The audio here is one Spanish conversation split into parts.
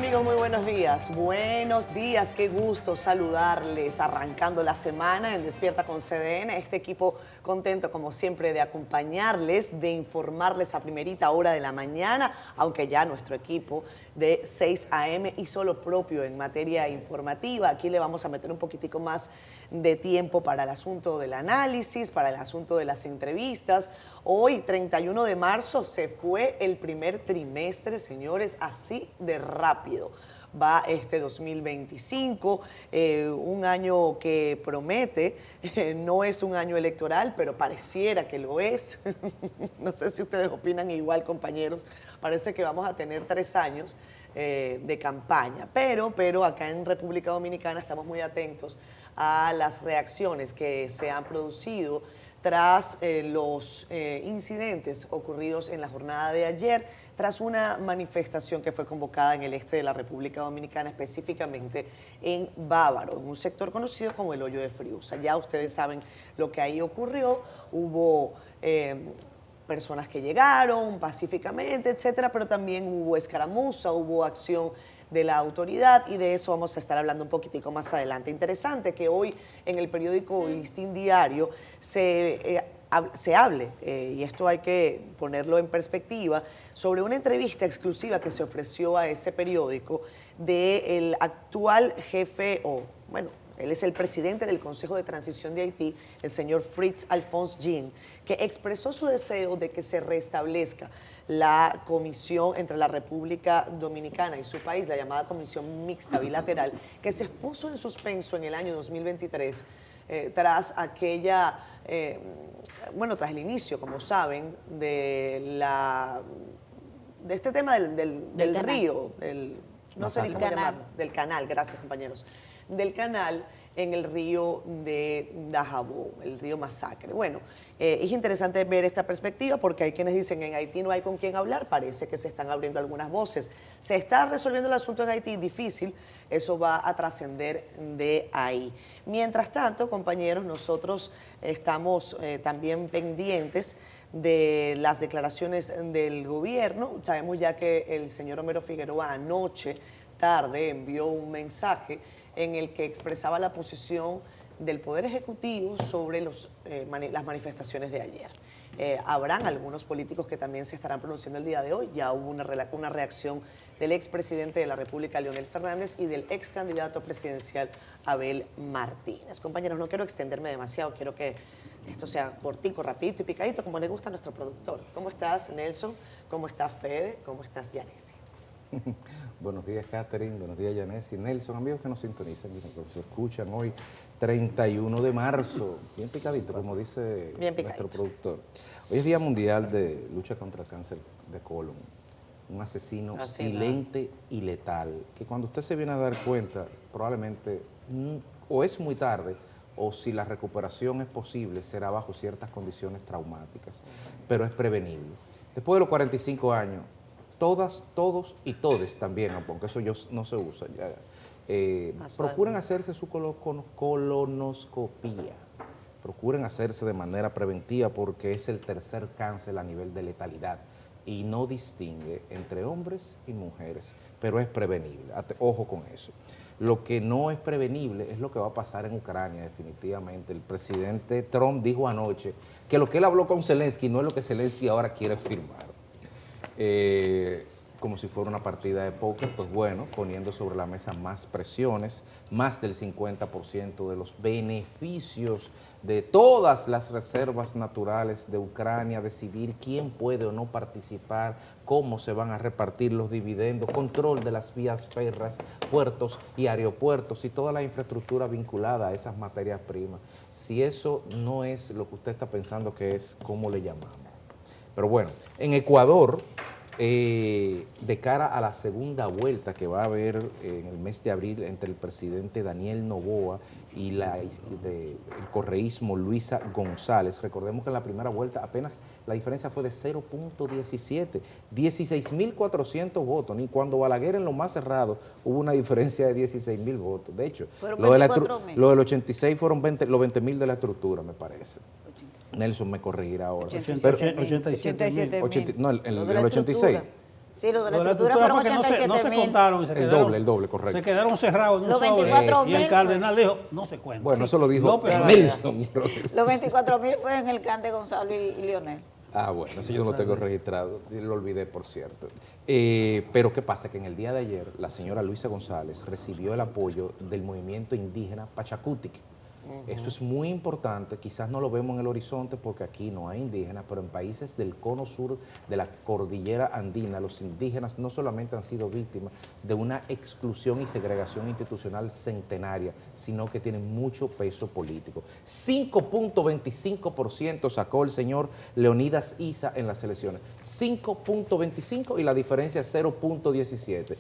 amigos? Muy buenos días. Buenos días, qué gusto saludarles. Arrancando la semana en Despierta con CDN. Este equipo contento, como siempre, de acompañarles, de informarles a primerita hora de la mañana, aunque ya nuestro equipo de 6 a.m. hizo lo propio en materia informativa. Aquí le vamos a meter un poquitico más de tiempo para el asunto del análisis, para el asunto de las entrevistas. Hoy, 31 de marzo, se fue el primer trimestre, señores, así de rápido. Va este 2025, un año que promete, no es un año electoral, pero pareciera que lo es. No sé si ustedes opinan igual, compañeros. Parece que vamos a tener 3 años de campaña, pero acá en República Dominicana estamos muy atentos a las reacciones que se han producido tras los incidentes ocurridos en la jornada de ayer, tras una manifestación que fue convocada en el este de la República Dominicana, específicamente en Bávaro, en un sector conocido como el Hoyo de Friusa. Ya ustedes saben lo que ahí ocurrió, hubo personas que llegaron pacíficamente, etcétera, pero también hubo escaramuza, hubo acción de la autoridad, y de eso vamos a estar hablando un poquitico más adelante. Interesante que hoy en el periódico Listín Diario se hable, y esto hay que ponerlo en perspectiva, sobre una entrevista exclusiva que se ofreció a ese periódico del actual jefe, él es el presidente del Consejo de Transición de Haití, el señor Fritz Alphonse Jean, que expresó su deseo de que se restablezca la comisión entre la República Dominicana y su país, la llamada Comisión Mixta Bilateral, que se puso en suspenso en el año 2023 tras tras el inicio, como saben, de este tema del río, no sé ni cómo llamarlo, del canal, gracias compañeros, del canal en el río de Dajabó, el río Masacre. Bueno, es interesante ver esta perspectiva porque hay quienes dicen en Haití no hay con quién hablar, parece que se están abriendo algunas voces. Se está resolviendo el asunto en Haití, difícil, eso va a trascender de ahí. Mientras tanto, compañeros, nosotros estamos también pendientes de las declaraciones del gobierno. Sabemos ya que el señor Homero Figueroa anoche tarde envió un mensaje en el que expresaba la posición del Poder Ejecutivo sobre las manifestaciones de ayer. Habrán algunos políticos que también se estarán pronunciando el día de hoy. Ya hubo una reacción del expresidente de la República, Leonel Fernández, y del ex candidato presidencial, Abel Martínez. Compañeros, no quiero extenderme demasiado, quiero que esto sea cortico, rapidito y picadito, como le gusta a nuestro productor. ¿Cómo estás, Nelson? ¿Cómo estás, Fede? ¿Cómo estás, Yanesi? Buenos días, Catherine. Buenos días, Yanesi. Nelson, amigos que nos sintonizan, que nos escuchan hoy, 31 de marzo. Bien picadito, como dice nuestro productor. Hoy es Día Mundial de Lucha contra el Cáncer de Colon. Un asesino silente y letal, que cuando usted se viene a dar cuenta, probablemente o es muy tarde, o si la recuperación es posible, será bajo ciertas condiciones traumáticas, pero es prevenible. Después de los 45 años, todas, todos y todes también, aunque eso no se usa ya, procuren hacerse su colonoscopía, procuren hacerse de manera preventiva porque es el tercer cáncer a nivel de letalidad y no distingue entre hombres y mujeres, pero es prevenible, ojo con eso. Lo que no es prevenible es lo que va a pasar en Ucrania, definitivamente. El presidente Trump dijo anoche que lo que él habló con Zelensky no es lo que Zelensky ahora quiere firmar. Como si fuera una partida de póker, pues bueno, poniendo sobre la mesa más presiones, más del 50% de los beneficios de todas las reservas naturales de Ucrania, decidir quién puede o no participar, cómo se van a repartir los dividendos, control de las vías férreas, puertos y aeropuertos y toda la infraestructura vinculada a esas materias primas. Si eso no es lo que usted está pensando que es, ¿cómo le llamamos? Pero bueno, en Ecuador, de cara a la segunda vuelta que va a haber en el mes de abril entre el presidente Daniel Noboa y el correísmo Luisa González, recordemos que en la primera vuelta apenas la diferencia fue de 0.17, 16.400 votos, ni cuando Balaguer en lo más cerrado hubo una diferencia de 16.000 votos. De hecho, lo del 86 fueron los 20.000 de la estructura, me parece. Nelson me corregirá ahora. 87.000. No, el 86. Sí, los de la Lo de estructura fueron porque no 87 se mil. contaron. Y se quedaron, el doble, correcto. Se quedaron cerrados en un Los sobre. 24.000 Y el cardenal dijo, no se cuenta. Bueno, eso lo dijo López Nelson. Los 24.000 fue en el can de Gonzalo y Leonel. Ah, bueno, eso yo no lo tengo registrado, lo olvidé, por cierto. Pero ¿qué pasa? Que en el día de ayer la señora Luisa González recibió el apoyo del movimiento indígena Pachacutic. Eso es muy importante, quizás no lo vemos en el horizonte porque aquí no hay indígenas, pero en países del cono sur de la cordillera andina, los indígenas no solamente han sido víctimas de una exclusión y segregación institucional centenaria, sino que tienen mucho peso político. 5.25% sacó el señor Leonidas Issa en las elecciones, 5.25 y la diferencia es 0.17.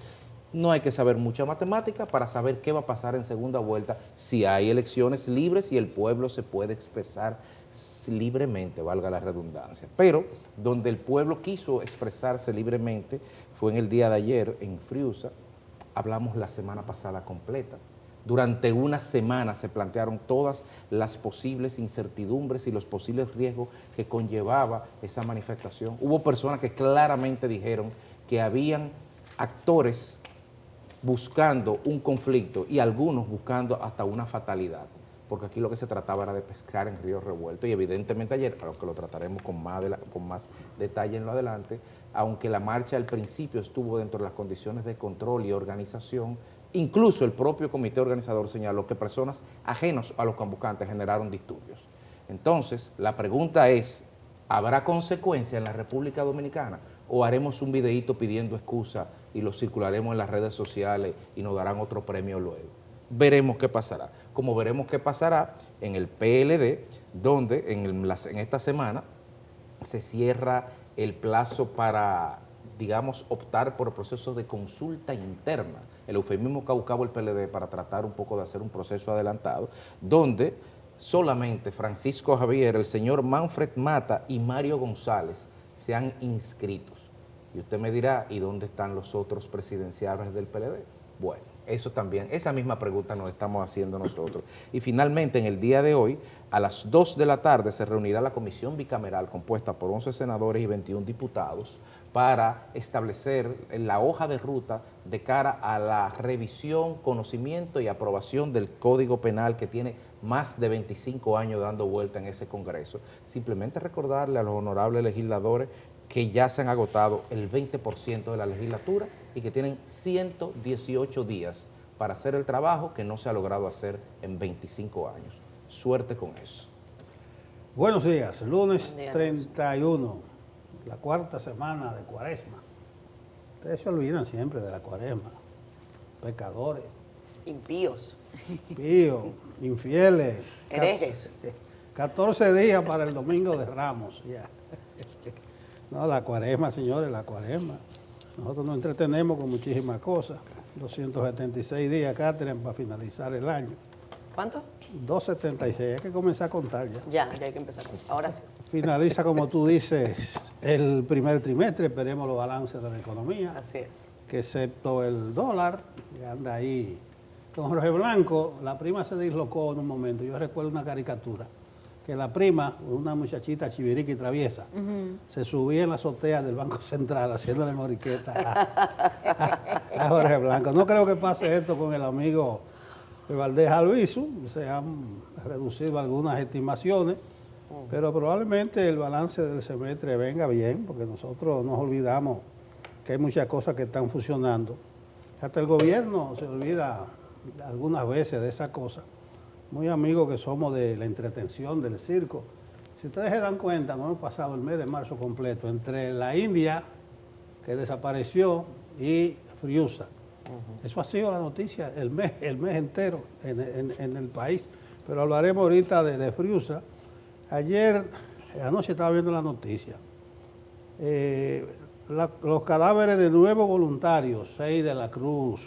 No hay que saber mucha matemática para saber qué va a pasar en segunda vuelta si hay elecciones libres y el pueblo se puede expresar libremente, valga la redundancia. Pero donde el pueblo quiso expresarse libremente fue en el día de ayer en Friusa. Hablamos la semana pasada completa. Durante una semana se plantearon todas las posibles incertidumbres y los posibles riesgos que conllevaba esa manifestación. Hubo personas que claramente dijeron que habían actores buscando un conflicto y algunos buscando hasta una fatalidad, porque aquí lo que se trataba era de pescar en río revuelto y evidentemente ayer, aunque lo trataremos con más detalle en lo adelante, aunque la marcha al principio estuvo dentro de las condiciones de control y organización, incluso el propio comité organizador señaló que personas ajenas a los convocantes generaron disturbios. Entonces, la pregunta es, ¿habrá consecuencias en la República Dominicana o haremos un videíto pidiendo excusa y lo circularemos en las redes sociales y nos darán otro premio luego? Veremos qué pasará. Como veremos qué pasará en el PLD, donde en esta semana se cierra el plazo para, digamos, optar por procesos de consulta interna. El eufemismo que ha buscado el PLD para tratar un poco de hacer un proceso adelantado, donde solamente Francisco Javier, el señor Manfred Mata y Mario González se han inscritos. Y usted me dirá, ¿y dónde están los otros presidenciables del PLD? Bueno, eso también, esa misma pregunta nos estamos haciendo nosotros. Y finalmente, en el día de hoy, a las 2 de la tarde, se reunirá la comisión bicameral compuesta por 11 senadores y 21 diputados para establecer la hoja de ruta de cara a la revisión, conocimiento y aprobación del Código Penal que tiene más de 25 años dando vuelta en ese Congreso. Simplemente recordarle a los honorables legisladores que ya se han agotado el 20% de la legislatura y que tienen 118 días para hacer el trabajo que no se ha logrado hacer en 25 años. Suerte con eso. Buenos días, lunes 31, la cuarta semana de Cuaresma. Ustedes se olvidan siempre de la Cuaresma. Pecadores. Impíos. Impíos, infieles. Herejes. 14 días para el Domingo de Ramos, ya. No, la Cuaresma, señores, la Cuaresma. Nosotros nos entretenemos con muchísimas cosas. 276 días, Catherine, para finalizar el año. ¿Cuánto? 276, hay que comenzar a contar ya. Ya hay que empezar. Ahora sí. Finaliza, como tú dices, el primer trimestre, esperemos los balances de la economía. Así es. Que excepto el dólar, que anda ahí. Con Jorge Blanco, la prima se dislocó en un momento. Yo recuerdo una caricatura, que la prima, una muchachita chivirica y traviesa, se subía en la azotea del Banco Central haciéndole moriqueta a Jorge Blanco. No creo que pase esto con el amigo Valdés Albizu, se han reducido algunas estimaciones, pero probablemente el balance del semestre venga bien, porque nosotros nos olvidamos que hay muchas cosas que están funcionando. Hasta el gobierno se olvida algunas veces de esas cosas. Muy amigos que somos de la entretención, del circo. Si ustedes se dan cuenta, no hemos pasado el mes de marzo completo entre la India, que desapareció, y Friusa. Eso ha sido la noticia el mes entero en el país. Pero hablaremos ahorita de Friusa. Anoche estaba viendo la noticia. Los cadáveres de 9 voluntarios, 6 de la Cruz,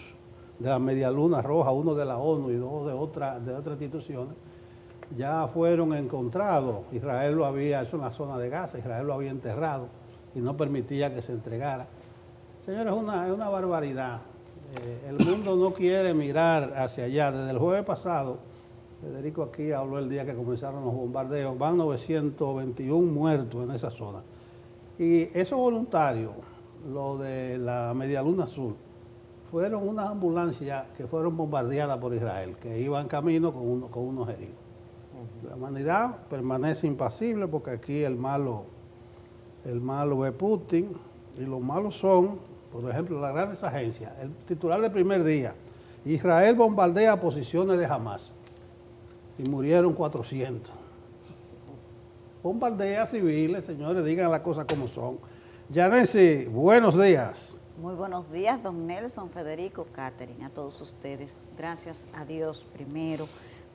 de la Media Luna Roja, 1 de la ONU y 2 de otras instituciones, ya fueron encontrados. Israel lo había, eso en la zona de Gaza, Israel lo había enterrado y no permitía que se entregara. Señores, es una barbaridad. El mundo no quiere mirar hacia allá. Desde el jueves pasado, Federico aquí habló el día que comenzaron los bombardeos, van 921 muertos en esa zona. Y esos voluntarios, lo de la Medialuna Azul, fueron unas ambulancias que fueron bombardeadas por Israel, que iban camino con unos heridos. La humanidad permanece impasible porque aquí el malo es Putin, y los malos son, por ejemplo, las grandes agencias. El titular del primer día: Israel bombardea posiciones de Hamas y murieron 400. Bombardea civiles, señores, digan las cosas como son. Yanesi, buenos días. Muy buenos días, don Nelson, Federico, Catherine, a todos ustedes. Gracias a Dios primero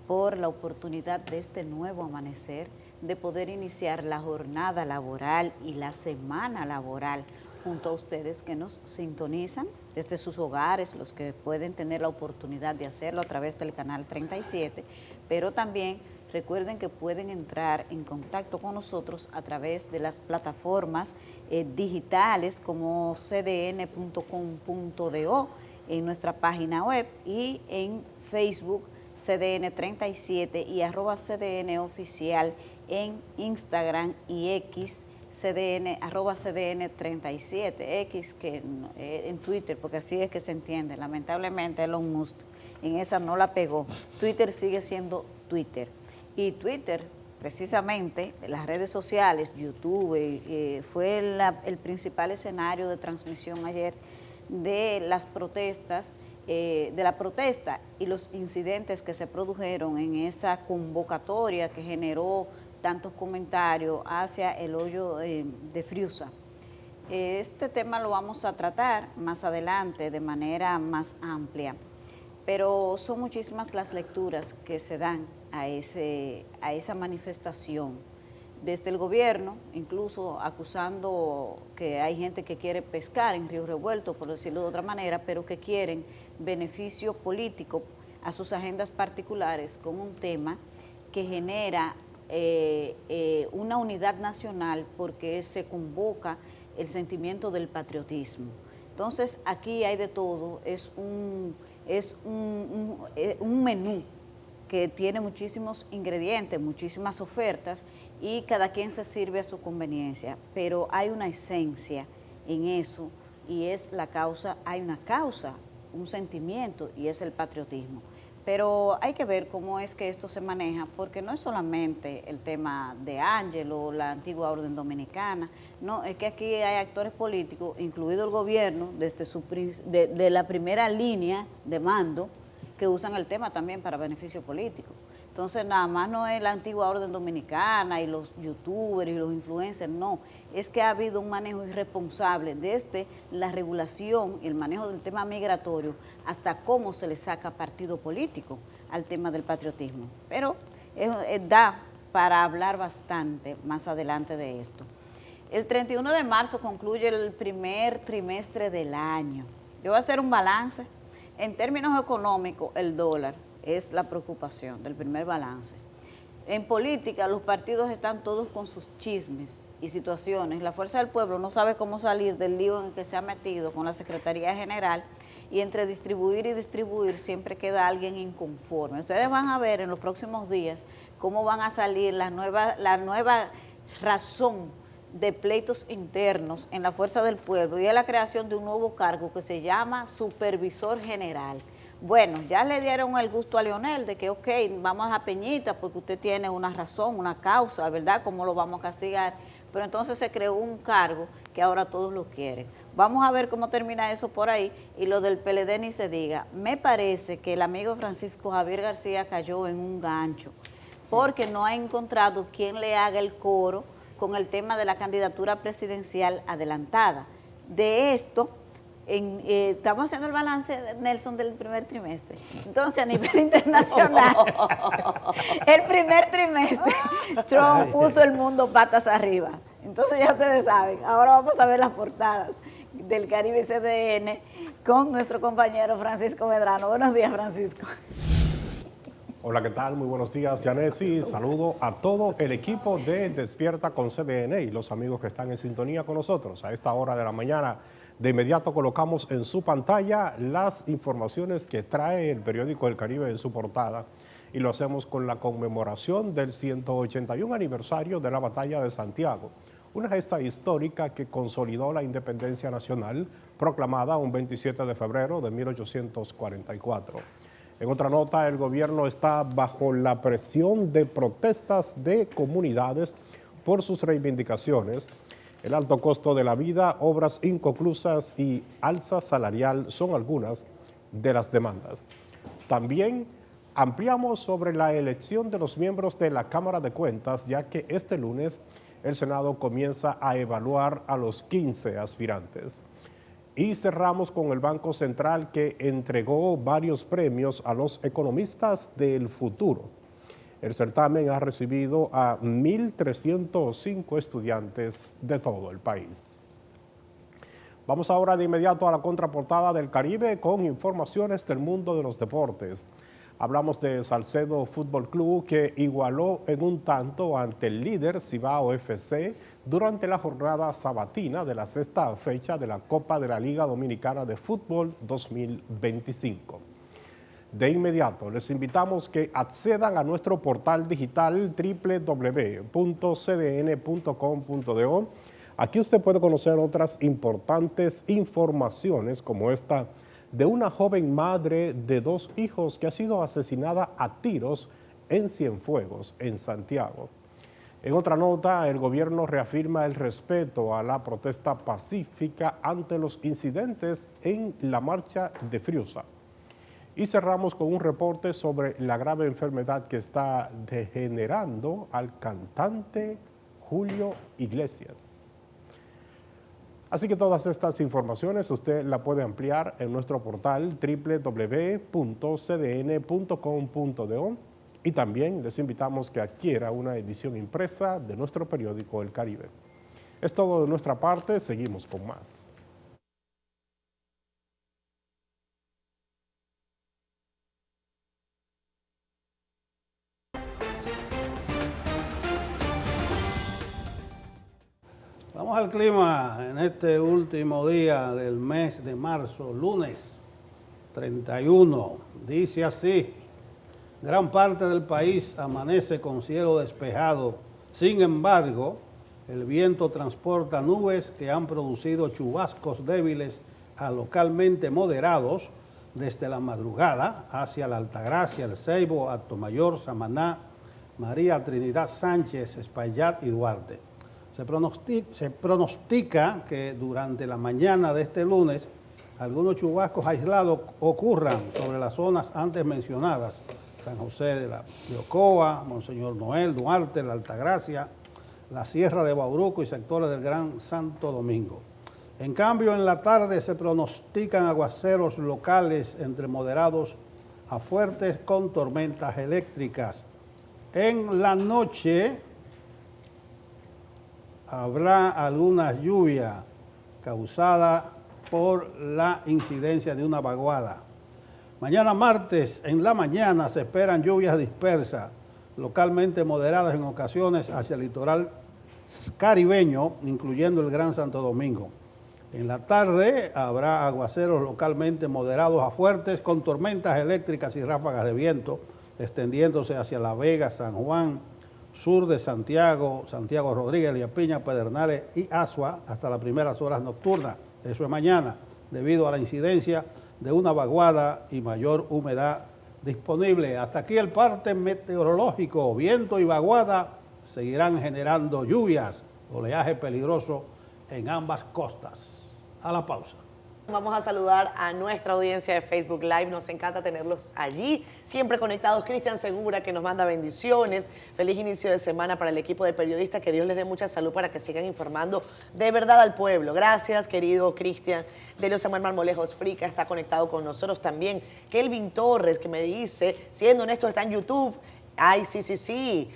por la oportunidad de este nuevo amanecer, de poder iniciar la jornada laboral y la semana laboral junto a ustedes que nos sintonizan desde sus hogares, los que pueden tener la oportunidad de hacerlo a través del canal 37, pero también recuerden que pueden entrar en contacto con nosotros a través de las plataformas digitales como cdn.com.do en nuestra página web y en Facebook CDN37 y @CDN oficial en Instagram y X @CDN37 X que en Twitter, porque así es que se entiende. Lamentablemente Elon Musk en esa no la pegó. Twitter sigue siendo Twitter. Y Twitter, precisamente, las redes sociales, YouTube, fue el principal escenario de transmisión ayer de las protestas, de la protesta y los incidentes que se produjeron en esa convocatoria que generó tantos comentarios hacia el hoyo de Friusa. Este tema lo vamos a tratar más adelante de manera más amplia, pero son muchísimas las lecturas que se dan a esa manifestación. Desde el gobierno, incluso acusando que hay gente que quiere pescar en Río Revuelto, por decirlo de otra manera, pero que quieren beneficio político a sus agendas particulares con un tema que genera una unidad nacional porque se convoca el sentimiento del patriotismo. Entonces, aquí hay de todo, es un menú que tiene muchísimos ingredientes, muchísimas ofertas, y cada quien se sirve a su conveniencia, pero hay una esencia en eso, y es la causa, hay una causa, un sentimiento, y es el patriotismo. Pero hay que ver cómo es que esto se maneja, porque no es solamente el tema de Ángelo, la antigua orden dominicana, no, es que aquí hay actores políticos, incluido el gobierno, desde de la primera línea de mando, que usan el tema también para beneficio político. Entonces, nada más no es la antigua orden dominicana y los youtubers y los influencers, no. Es que ha habido un manejo irresponsable desde la regulación y el manejo del tema migratorio hasta cómo se le saca partido político al tema del patriotismo. Pero da para hablar bastante más adelante de esto. El 31 de marzo concluye el primer trimestre del año. Yo voy a hacer un balance. En términos económicos, el dólar es la preocupación del primer balance. En política, los partidos están todos con sus chismes y situaciones. La Fuerza del Pueblo no sabe cómo salir del lío en el que se ha metido con la Secretaría General, y entre distribuir y distribuir siempre queda alguien inconforme. Ustedes van a ver en los próximos días cómo van a salir la nueva razón de pleitos internos en la Fuerza del Pueblo, y es la creación de un nuevo cargo que se llama Supervisor General. Bueno, ya le dieron el gusto a Leonel de que, ok, vamos a Peñita porque usted tiene una razón, una causa, ¿verdad? ¿Cómo lo vamos a castigar? Pero entonces se creó un cargo que ahora todos lo quieren. Vamos a ver cómo termina eso por ahí, y lo del PLD ni se diga. Me parece que el amigo Francisco Javier García cayó en un gancho porque no ha encontrado quien le haga el coro con el tema de la candidatura presidencial adelantada. De esto, estamos haciendo el balance, Nelson, del primer trimestre. Entonces, a nivel internacional, el primer trimestre, Trump puso el mundo patas arriba. Entonces, ya ustedes saben. Ahora vamos a ver las portadas del Caribe CDN con nuestro compañero Francisco Medrano. Buenos días, Francisco. Hola, ¿qué tal? Muy buenos días, Yanesi. Saludo a todo el equipo de Despierta con CDN y los amigos que están en sintonía con nosotros. A esta hora de la mañana, de inmediato colocamos en su pantalla las informaciones que trae el periódico El Caribe en su portada, y lo hacemos con la conmemoración del 181 aniversario de la Batalla de Santiago. una gesta histórica que consolidó la independencia nacional proclamada un 27 de febrero de 1844. En otra nota, el gobierno está bajo la presión de protestas de comunidades por sus reivindicaciones. El alto costo de la vida, obras inconclusas y alza salarial son algunas de las demandas. También ampliamos sobre la elección de los miembros de la Cámara de Cuentas, ya que este lunes el Senado comienza a evaluar a los 15 aspirantes. Y cerramos con el Banco Central, que entregó varios premios a los economistas del futuro. El certamen ha recibido a 1.305 estudiantes de todo el país. Vamos ahora de inmediato a la contraportada del Caribe con informaciones del mundo de los deportes. Hablamos de Salcedo Fútbol Club, que igualó en un tanto ante el líder Cibao FC durante la jornada sabatina de la sexta fecha de la Copa de la Liga Dominicana de Fútbol 2025. De inmediato, les invitamos que accedan a nuestro portal digital www.cdn.com.do. Aquí usted puede conocer otras importantes informaciones como esta de una joven madre de 2 hijos que ha sido asesinada a tiros en Cienfuegos, en Santiago. En otra nota, el gobierno reafirma el respeto a la protesta pacífica ante los incidentes en la marcha de Friusa. Y cerramos con un reporte sobre la grave enfermedad que está degenerando al cantante Julio Iglesias. Así que todas estas informaciones usted la puede ampliar en nuestro portal www.cdn.com.do y también les invitamos que adquiera una edición impresa de nuestro periódico El Caribe. Es todo de nuestra parte, seguimos con más. Vamos al clima en este último día del mes de marzo, lunes 31. Dice así: gran parte del país amanece con cielo despejado. Sin embargo, el viento transporta nubes que han producido chubascos débiles a localmente moderados desde la madrugada hacia la Altagracia, El Ceibo, Atomayor, Samaná, María Trinidad Sánchez, Espaillat y Duarte. Se pronostica que durante la mañana de este lunes algunos chubascos aislados ocurran sobre las zonas antes mencionadas: San José de Ocoa, Monseñor Noel, Duarte, la Altagracia, la Sierra de Bauruco y sectores del Gran Santo Domingo. En cambio, en la tarde se pronostican aguaceros locales entre moderados a fuertes con tormentas eléctricas. En la noche habrá algunas lluvias causadas por la incidencia de una vaguada. Mañana martes, en la mañana, se esperan lluvias dispersas, localmente moderadas en ocasiones hacia el litoral caribeño, incluyendo el Gran Santo Domingo. En la tarde habrá aguaceros localmente moderados a fuertes con tormentas eléctricas y ráfagas de viento, extendiéndose hacia La Vega, San Juan, sur de Santiago, Santiago Rodríguez, Elías Piña, Pedernales y Asua hasta las primeras horas nocturnas. Eso es mañana, debido a la incidencia de una vaguada y mayor humedad disponible. Hasta aquí el parte meteorológico. Viento y vaguada seguirán generando lluvias, oleaje peligroso en ambas costas. A la pausa. Vamos a saludar a nuestra audiencia de Facebook Live. Nos encanta tenerlos allí, siempre conectados. Cristian Segura, que nos manda bendiciones. Feliz inicio de semana para el equipo de periodistas. Que Dios les dé mucha salud para que sigan informando de verdad al pueblo. Gracias, querido Cristian. Delio Samuel Marmolejos Frica está conectado con nosotros también. Kelvin Torres, que me dice, siendo honesto, está en YouTube. Ay, sí.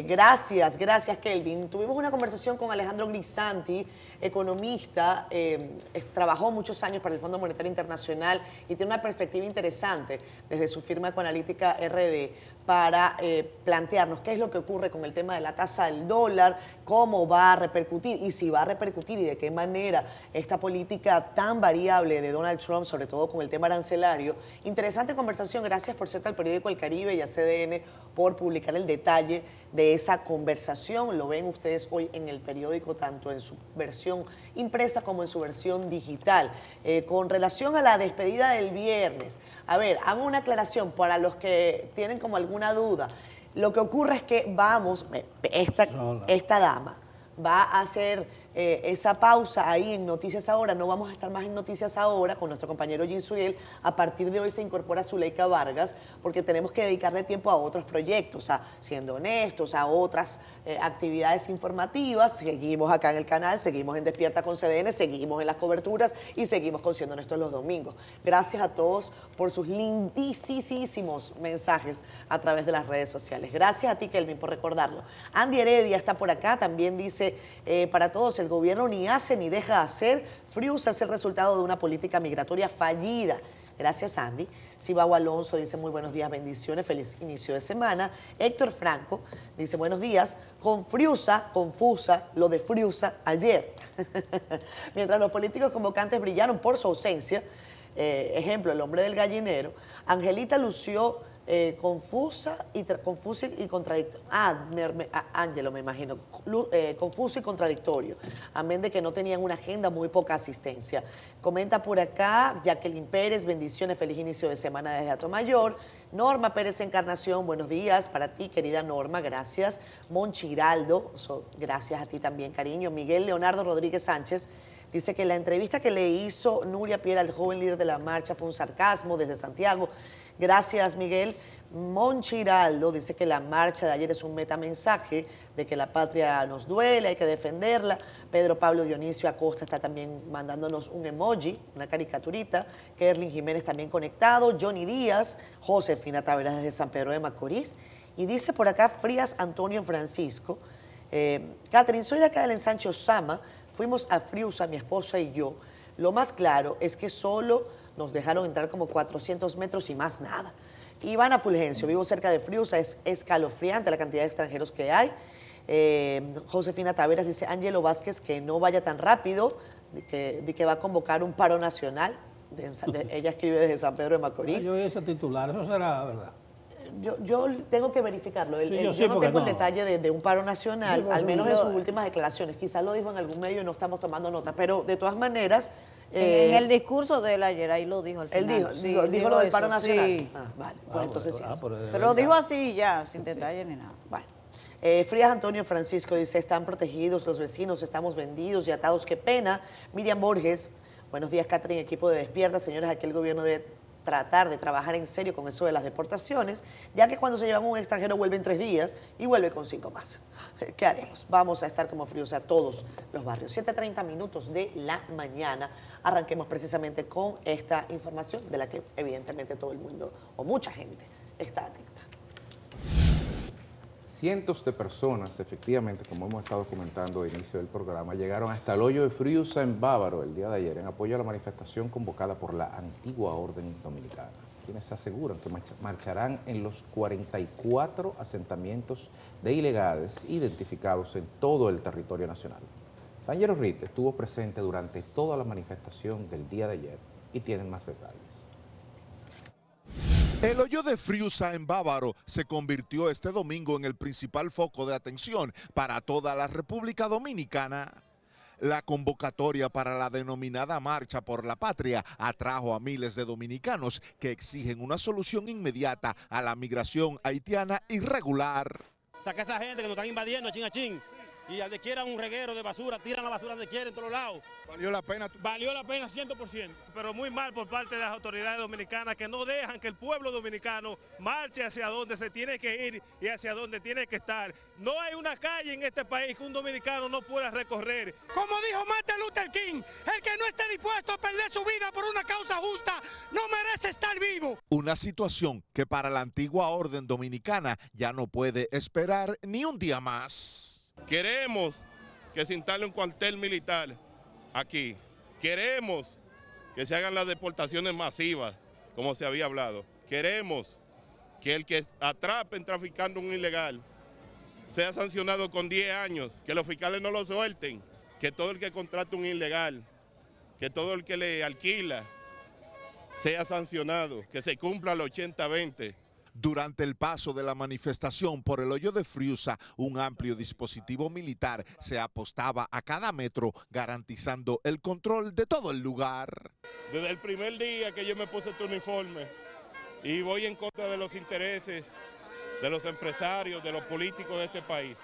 Gracias, Kelvin. Tuvimos una conversación con Alejandro Grisanti, economista, trabajó muchos años para el Fondo Monetario Internacional y tiene una perspectiva interesante desde su firma Ecoanalítica RD para plantearnos qué es lo que ocurre con el tema de la tasa del dólar, cómo va a repercutir y si va a repercutir y de qué manera esta política tan variable de Donald Trump, sobre todo con el tema arancelario. Interesante conversación. Gracias, por cierto, al periódico El Caribe y a CDN por publicar el detalle de esa conversación. Lo ven ustedes hoy en el periódico, tanto en su versión impresa como en su versión digital. Con relación a la despedida del viernes, a ver, hago una aclaración para los que tienen como alguna duda. Lo que ocurre es que esta dama va a hacer esa pausa ahí en Noticias Ahora. No vamos a estar más en Noticias Ahora con nuestro compañero Jim Suriel. A partir de hoy se incorpora Zuleika Vargas porque tenemos que dedicarle tiempo a otros proyectos, a Siendo Honestos, a otras actividades informativas. Seguimos acá en el canal, seguimos en Despierta con CDN, seguimos en las coberturas y seguimos con Siendo Honestos los domingos. Gracias a todos por sus lindísimos mensajes a través de las redes sociales. Gracias a ti, Kelvin, por recordarlo. Andy Heredia está por acá, también dice, para todos, el gobierno ni hace ni deja hacer. Frius es el resultado de una política migratoria fallida. Gracias, Andy. Cibao Alonso dice, muy buenos días, bendiciones, feliz inicio de semana. Héctor Franco dice, buenos días, confusa lo de Friusa ayer. Mientras los políticos convocantes brillaron por su ausencia, ejemplo, el hombre del gallinero, Angelita lució confusa y contradictorio. Ángelo, me imagino. Confuso y contradictorio. Amén de que no tenían una agenda, muy poca asistencia. Comenta por acá Jacqueline Pérez, bendiciones, feliz inicio de semana desde Atomayor. Norma Pérez Encarnación, buenos días para ti, querida Norma, gracias. Monchi Giraldo, gracias a ti también, cariño. Miguel Leonardo Rodríguez Sánchez dice que la entrevista que le hizo Nuria Piera al joven líder de la marcha fue un sarcasmo desde Santiago. Gracias, Miguel. Monchi Giraldo dice que la marcha de ayer es un metamensaje de que la patria nos duele, hay que defenderla. Pedro Pablo Dionisio Acosta está también mandándonos un emoji, una caricaturita. Kerlin Jiménez también conectado. Johnny Díaz, Josefina Taveras desde San Pedro de Macorís. Y dice por acá Frías Antonio Francisco. Catherine, soy de acá del ensanche Osama. Fuimos a Friusa, mi esposa y yo. Lo más claro es que solo nos dejaron entrar como 400 metros y más nada. Ivana Fulgencio, vivo cerca de Friusa, es escalofriante la cantidad de extranjeros que hay. Josefina Taveras dice, Ángelo Vázquez, que no vaya tan rápido, de que va a convocar un paro nacional. Ella escribe desde San Pedro de Macorís. Yo vi ese titular, eso será verdad. Yo tengo que verificarlo. Yo no tengo el detalle de un paro nacional, al menos en sus últimas declaraciones. Quizás lo dijo en algún medio y no estamos tomando nota, pero de todas maneras... en el discurso de él ayer, ahí lo dijo al final. Él dijo lo del paro nacional. Sí. Vale, pues entonces sí. Pero lo dijo así ya, sin detalle ni nada. Bueno. Frías Antonio Francisco dice, están protegidos los vecinos, estamos vendidos y atados, qué pena. Miriam Borges, buenos días, Catherine, equipo de Despierta. Señores, aquí el gobierno debe tratar de trabajar en serio con eso de las deportaciones, ya que cuando se llevan un extranjero vuelve en 3 días y vuelve con 5 más. ¿Qué haremos? Vamos a estar como fríos a todos los barrios. 7:30 minutos de la mañana. Arranquemos precisamente con esta información de la que evidentemente todo el mundo o mucha gente está atenta. Cientos de personas, efectivamente, como hemos estado comentando al inicio del programa, llegaron hasta el hoyo de Friusa en Bávaro el día de ayer en apoyo a la manifestación convocada por la antigua Orden Dominicana, quienes aseguran que marcharán en los 44 asentamientos de ilegales identificados en todo el territorio nacional. Fangelo Rite estuvo presente durante toda la manifestación del día de ayer y tienen más detalles. El hoyo de Friusa en Bávaro se convirtió este domingo en el principal foco de atención para toda la República Dominicana. La convocatoria para la denominada Marcha por la Patria atrajo a miles de dominicanos que exigen una solución inmediata a la migración haitiana irregular. Saca a esa gente que nos están invadiendo, chin a chin. Y al de quiera un reguero de basura, tiran la basura donde quieren, en todos lados. ¿Valió la pena? Valió la pena 100%, pero muy mal por parte de las autoridades dominicanas que no dejan que el pueblo dominicano marche hacia donde se tiene que ir y hacia donde tiene que estar. No hay una calle en este país que un dominicano no pueda recorrer. Como dijo Martin Luther King, el que no esté dispuesto a perder su vida por una causa justa no merece estar vivo. Una situación que para la antigua orden dominicana ya no puede esperar ni un día más. Queremos que se instale un cuartel militar aquí. Queremos que se hagan las deportaciones masivas, como se había hablado. Queremos que el que atrapen traficando un ilegal sea sancionado con 10 años, que los fiscales no lo suelten, que todo el que contrata un ilegal, que todo el que le alquila sea sancionado, que se cumpla el 80-20. Durante el paso de la manifestación por el hoyo de Friusa, un amplio dispositivo militar se apostaba a cada metro, garantizando el control de todo el lugar. Desde el primer día que yo me puse este uniforme y voy en contra de los intereses de los empresarios, de los políticos de este país,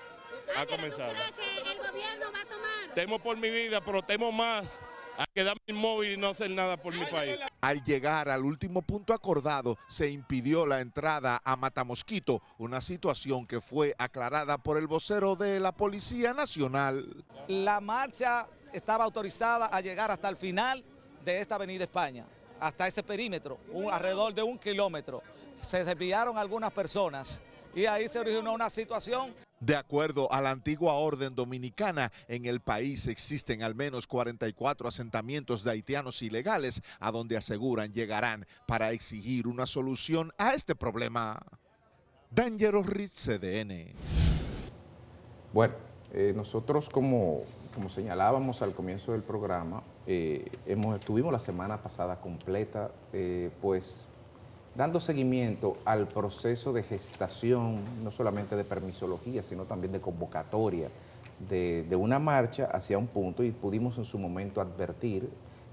ha comenzado. ¿Que el gobierno va a tomar? Temo por mi vida, pero temo más a quedarme inmóvil y no hacer nada por mi país. Al llegar al último punto acordado, se impidió la entrada a Matamosquito, una situación que fue aclarada por el vocero de la Policía Nacional. La marcha estaba autorizada a llegar hasta el final de esta avenida España, hasta ese perímetro, alrededor de 1 kilómetro. Se desviaron algunas personas y ahí se originó una situación. De acuerdo a la antigua orden dominicana, en el país existen al menos 44 asentamientos de haitianos ilegales a donde aseguran llegarán para exigir una solución a este problema. Dangerous Ritz, CDN. Bueno, nosotros como señalábamos al comienzo del programa, estuvimos la semana pasada completa, pues dando seguimiento al proceso de gestación, no solamente de permisología, sino también de convocatoria de una marcha hacia un punto, y pudimos en su momento advertir,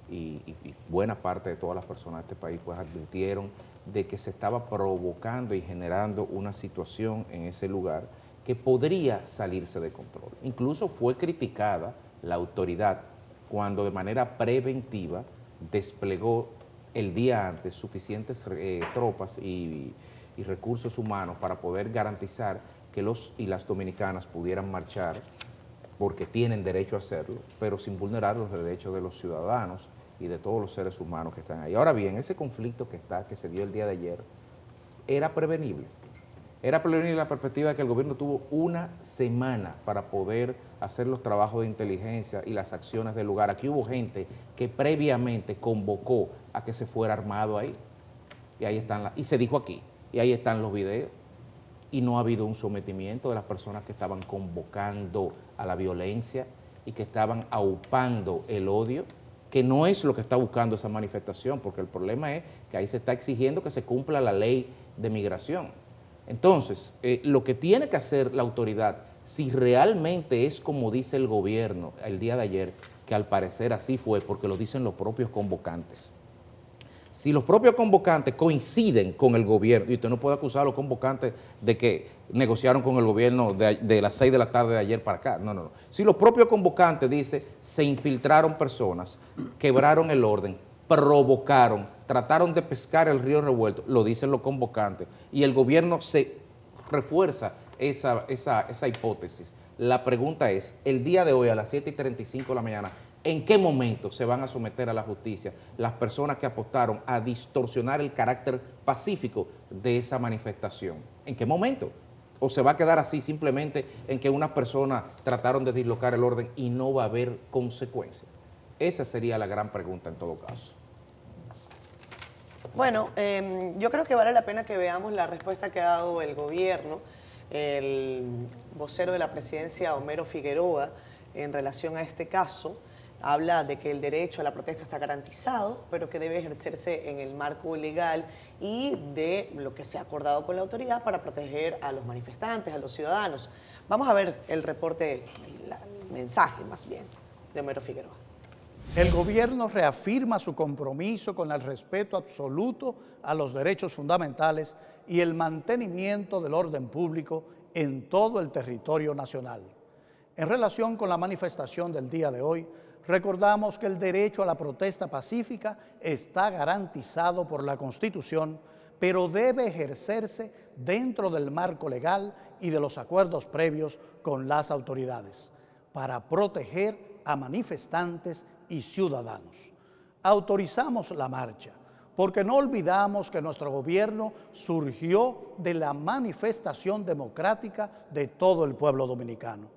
y buena parte de todas las personas de este país pues advirtieron de que se estaba provocando y generando una situación en ese lugar que podría salirse de control. Incluso fue criticada la autoridad cuando de manera preventiva desplegó el día antes suficientes tropas y recursos humanos para poder garantizar que los y las dominicanas pudieran marchar, porque tienen derecho a hacerlo, pero sin vulnerar los derechos de los ciudadanos y de todos los seres humanos que están ahí. Ahora bien, ese conflicto que se dio el día de ayer era prevenible. Era prevenible la perspectiva de que el gobierno tuvo una semana para poder hacer los trabajos de inteligencia y las acciones del lugar. Aquí hubo gente que previamente convocó a que se fuera armado ahí. Y ahí están y se dijo aquí, y ahí están los videos. Y no ha habido un sometimiento de las personas que estaban convocando a la violencia y que estaban aupando el odio, que no es lo que está buscando esa manifestación, porque el problema es que ahí se está exigiendo que se cumpla la ley de migración. Entonces, lo que tiene que hacer la autoridad, si realmente es como dice el gobierno el día de ayer, que al parecer así fue, porque lo dicen los propios convocantes. Si los propios convocantes coinciden con el gobierno, y usted no puede acusar a los convocantes de que negociaron con el gobierno de las 6 de la tarde de ayer para acá, no. Si los propios convocantes dicen, se infiltraron personas, quebraron el orden, provocaron, trataron de pescar el río revuelto, lo dicen los convocantes, y el gobierno se refuerza esa hipótesis. La pregunta es, el día de hoy a las 7:35 de la mañana, ¿en qué momento se van a someter a la justicia las personas que apostaron a distorsionar el carácter pacífico de esa manifestación? ¿En qué momento? ¿O se va a quedar así simplemente en que unas personas trataron de dislocar el orden y no va a haber consecuencias? Esa sería la gran pregunta en todo caso. Bueno, yo creo que vale la pena que veamos la respuesta que ha dado el gobierno, el vocero de la presidencia, Homero Figueroa, en relación a este caso. Habla de que el derecho a la protesta está garantizado, pero que debe ejercerse en el marco legal y de lo que se ha acordado con la autoridad para proteger a los manifestantes, a los ciudadanos. Vamos a ver el reporte, el mensaje más bien, de Homero Figueroa. El gobierno reafirma su compromiso con el respeto absoluto a los derechos fundamentales y el mantenimiento del orden público en todo el territorio nacional. En relación con la manifestación del día de hoy, recordamos que el derecho a la protesta pacífica está garantizado por la Constitución, pero debe ejercerse dentro del marco legal y de los acuerdos previos con las autoridades, para proteger a manifestantes y ciudadanos. Autorizamos la marcha porque no olvidamos que nuestro gobierno surgió de la manifestación democrática de todo el pueblo dominicano.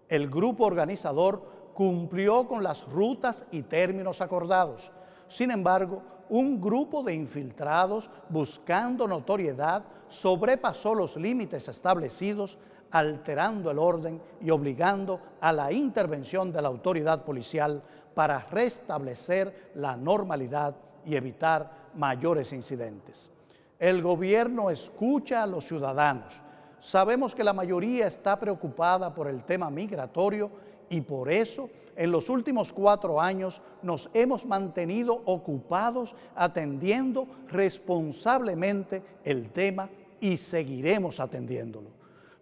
El grupo organizador cumplió con las rutas y términos acordados. Sin embargo, un grupo de infiltrados buscando notoriedad sobrepasó los límites establecidos, alterando el orden y obligando a la intervención de la autoridad policial para restablecer la normalidad y evitar mayores incidentes. El gobierno escucha a los ciudadanos. Sabemos que la mayoría está preocupada por el tema migratorio y por eso en los últimos 4 años nos hemos mantenido ocupados atendiendo responsablemente el tema y seguiremos atendiéndolo.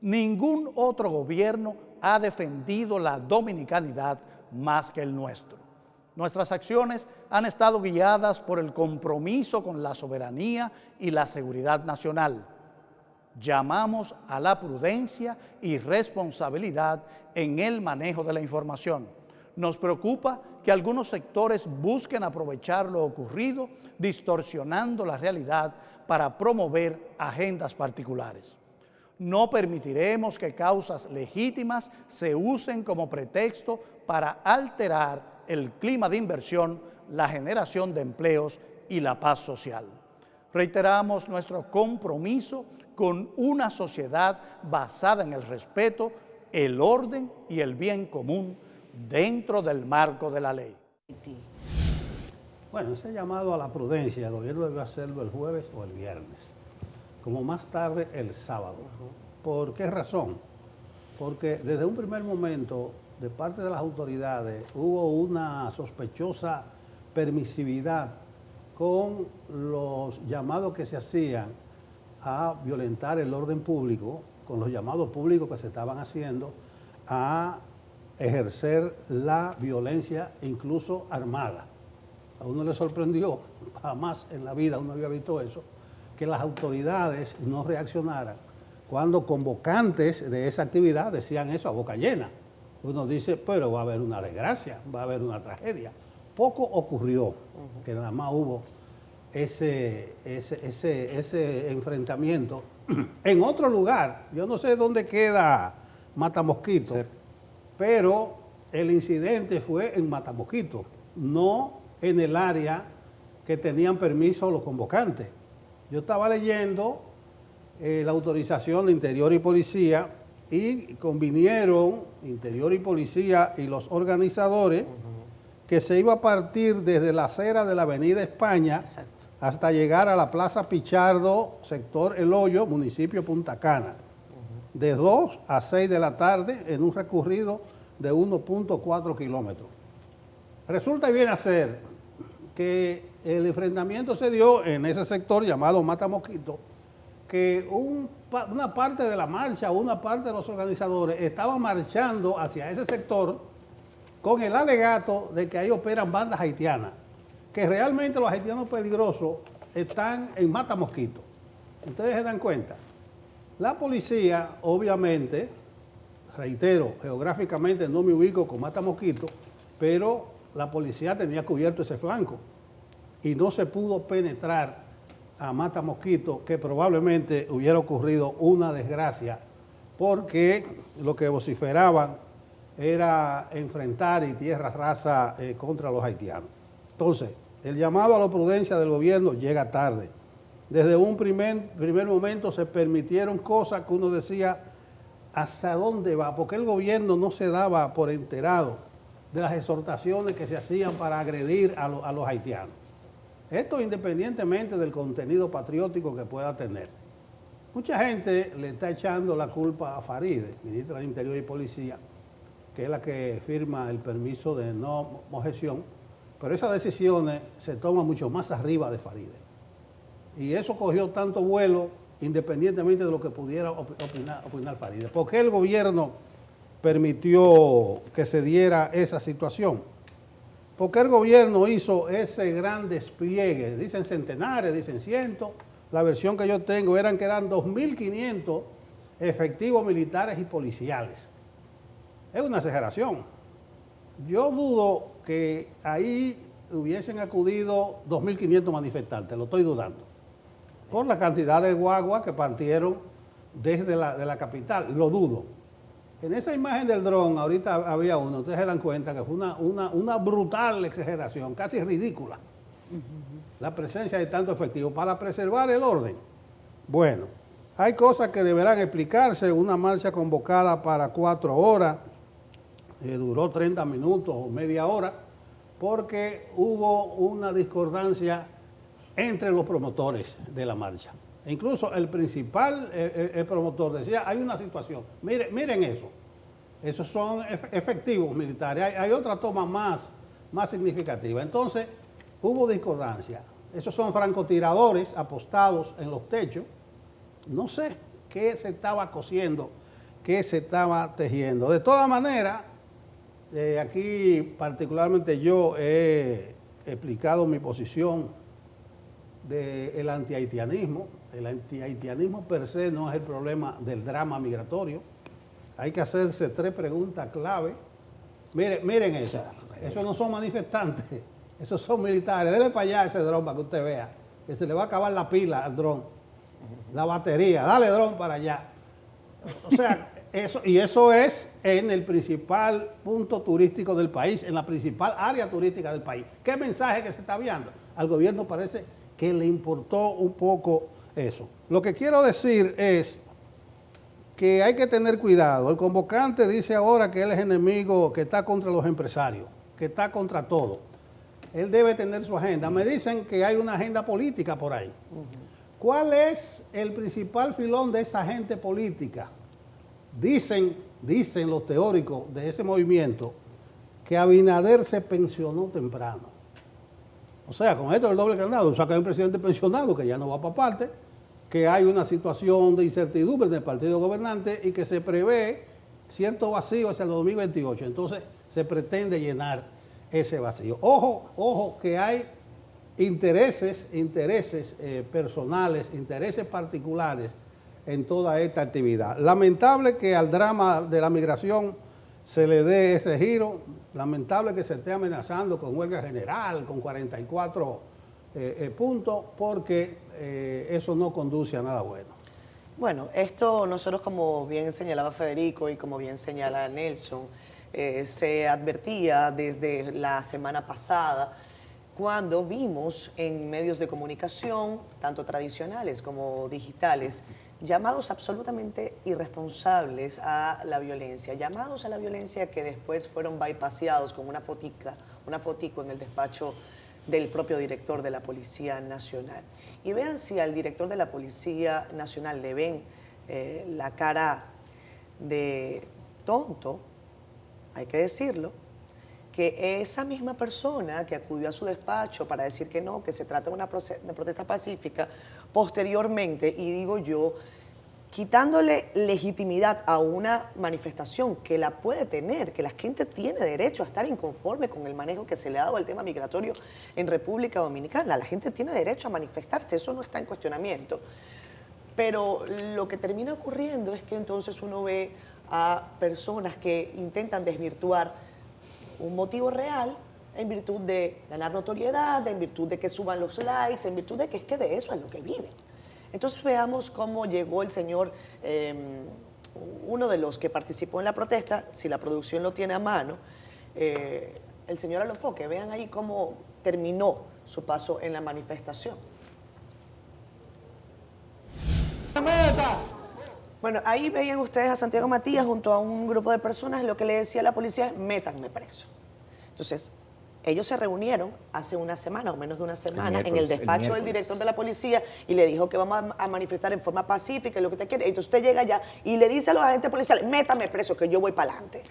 Ningún otro gobierno ha defendido la dominicanidad más que el nuestro. Nuestras acciones han estado guiadas por el compromiso con la soberanía y la seguridad nacional. Llamamos a la prudencia y responsabilidad en el manejo de la información. Nos preocupa que algunos sectores busquen aprovechar lo ocurrido, distorsionando la realidad para promover agendas particulares. No permitiremos que causas legítimas se usen como pretexto para alterar el clima de inversión, la generación de empleos y la paz social. Reiteramos nuestro compromiso con una sociedad basada en el respeto, el orden y el bien común dentro del marco de la ley. Bueno, ese llamado a la prudencia, el gobierno debe hacerlo el jueves o el viernes, como más tarde el sábado. ¿Por qué razón? Porque desde un primer momento, de parte de las autoridades, hubo una sospechosa permisividad con los llamados que se hacían a violentar el orden público, con los llamados públicos que se estaban haciendo a ejercer la violencia incluso armada. A uno le sorprendió, jamás en la vida uno había visto eso, que las autoridades no reaccionaran cuando convocantes de esa actividad decían eso a boca llena. Uno dice, pero va a haber una desgracia, va a haber una tragedia. Poco ocurrió, que nada más hubo ese enfrentamiento. En otro lugar, yo no sé dónde queda Matamosquito, sí, pero el incidente fue en Matamosquito, no en el área que tenían permiso los convocantes. Yo estaba leyendo la autorización de Interior y Policía y convinieron Interior y Policía y los organizadores que se iba a partir desde la acera de la Avenida España hasta llegar a la Plaza Pichardo, sector El Hoyo, municipio Punta Cana, de 2 a 6 de la tarde en un recorrido de 1.4 kilómetros. Resulta y viene a ser que el enfrentamiento se dio en ese sector llamado Matamosquito, que una parte de la marcha, una parte de los organizadores estaban marchando hacia ese sector con el alegato de que ahí operan bandas haitianas, que realmente los haitianos peligrosos están en Matamosquito. Ustedes se dan cuenta. La policía, obviamente, reitero, geográficamente no me ubico con Matamosquito, pero la policía tenía cubierto ese flanco y no se pudo penetrar a Matamosquito, que probablemente hubiera ocurrido una desgracia, porque lo que vociferaban era enfrentar y tierra rasa contra los haitianos. Entonces, el llamado a la prudencia del gobierno llega tarde. Desde un primer momento se permitieron cosas que uno decía, ¿hasta dónde va? Porque el gobierno no se daba por enterado de las exhortaciones que se hacían para agredir a los haitianos. Esto independientemente del contenido patriótico que pueda tener. Mucha gente le está echando la culpa a Faride, ministra de Interior y Policía, que es la que firma el permiso de no objeción, pero esas decisiones se toman mucho más arriba de Faride. Y eso cogió tanto vuelo independientemente de lo que pudiera opinar Faride. ¿Por qué el gobierno permitió que se diera esa situación? Porque el gobierno hizo ese gran despliegue, dicen centenares, dicen cientos, la versión que yo tengo que eran 2.500 efectivos militares y policiales. Es una exageración. Yo dudo que ahí hubiesen acudido 2.500 manifestantes, lo estoy dudando, por la cantidad de guaguas que partieron desde la capital, lo dudo. En esa imagen del dron, ahorita había uno, ustedes se dan cuenta que fue una brutal exageración, casi ridícula, la presencia de tanto efectivo para preservar el orden. Bueno, hay cosas que deberán explicarse, una marcha convocada para 4 horas, duró 30 minutos o media hora, porque hubo una discordancia entre los promotores de la marcha. Incluso el principal, el promotor decía, hay una situación, miren eso, esos son efectivos militares, hay otra toma más significativa. Entonces, hubo discordancia. Esos son francotiradores apostados en los techos. No sé qué se estaba cosiendo, qué se estaba tejiendo. De todas maneras, aquí particularmente yo he explicado mi posición del antihaitianismo. El antihaitianismo per se no es el problema del drama migratorio. Hay que hacerse 3 preguntas clave. Miren eso. Esos no son manifestantes, esos son militares. Dele para allá ese dron para que usted vea, que se le va a acabar la pila al dron, la batería. Dale dron para allá. O sea, eso es en el principal punto turístico del país, en la principal área turística del país. ¿Qué mensaje que se está viendo? Al gobierno parece que le importó un poco eso. Lo que quiero decir es que hay que tener cuidado. El convocante dice ahora que él es enemigo, que está contra los empresarios, que está contra todo. Él debe tener su agenda. Me dicen que hay una agenda política por ahí. ¿Cuál es el principal filón de esa agenda política? Dicen los teóricos de ese movimiento que Abinader se pensionó temprano. O sea, con esto del doble candado, saca un presidente pensionado que ya no va para parte, que hay una situación de incertidumbre del partido gobernante y que se prevé cierto vacío hacia el 2028. Entonces se pretende llenar ese vacío. Ojo, que hay intereses personales, intereses particulares en toda esta actividad. Lamentable que al drama de la migración se le dé ese giro, lamentable que se esté amenazando con huelga general, con 44 puntos, porque eso no conduce a nada bueno. Bueno, esto nosotros, como bien señalaba Federico y como bien señala Nelson, se advertía desde la semana pasada cuando vimos en medios de comunicación, tanto tradicionales como digitales, llamados absolutamente irresponsables a la violencia, llamados a la violencia que después fueron bypaseados con una fotico en el despacho del propio director de la Policía Nacional. Y vean si al director de la Policía Nacional le ven la cara de tonto, hay que decirlo, que esa misma persona que acudió a su despacho para decir que no, que se trata de una protesta pacífica, posteriormente, y digo yo, quitándole legitimidad a una manifestación que la puede tener, que la gente tiene derecho a estar inconforme con el manejo que se le ha dado al tema migratorio en República Dominicana. La gente tiene derecho a manifestarse, eso no está en cuestionamiento. Pero lo que termina ocurriendo es que entonces uno ve a personas que intentan desvirtuar un motivo real en virtud de ganar notoriedad, en virtud de que suban los likes, en virtud de que es que de eso es lo que viven. Entonces veamos cómo llegó el señor, uno de los que participó en la protesta, si la producción lo tiene a mano, el señor Alofoque. Vean ahí cómo terminó su paso en la manifestación. Bueno, ahí veían ustedes a Santiago Matías junto a un grupo de personas. Lo que le decía a la policía es: métanme preso. Entonces, ellos se reunieron hace una semana o menos de una semana en el despacho del director de la policía y le dijo que vamos a manifestar en forma pacífica y lo que usted quiere. Entonces usted llega allá y le dice a los agentes policiales: métame preso, que yo voy para adelante.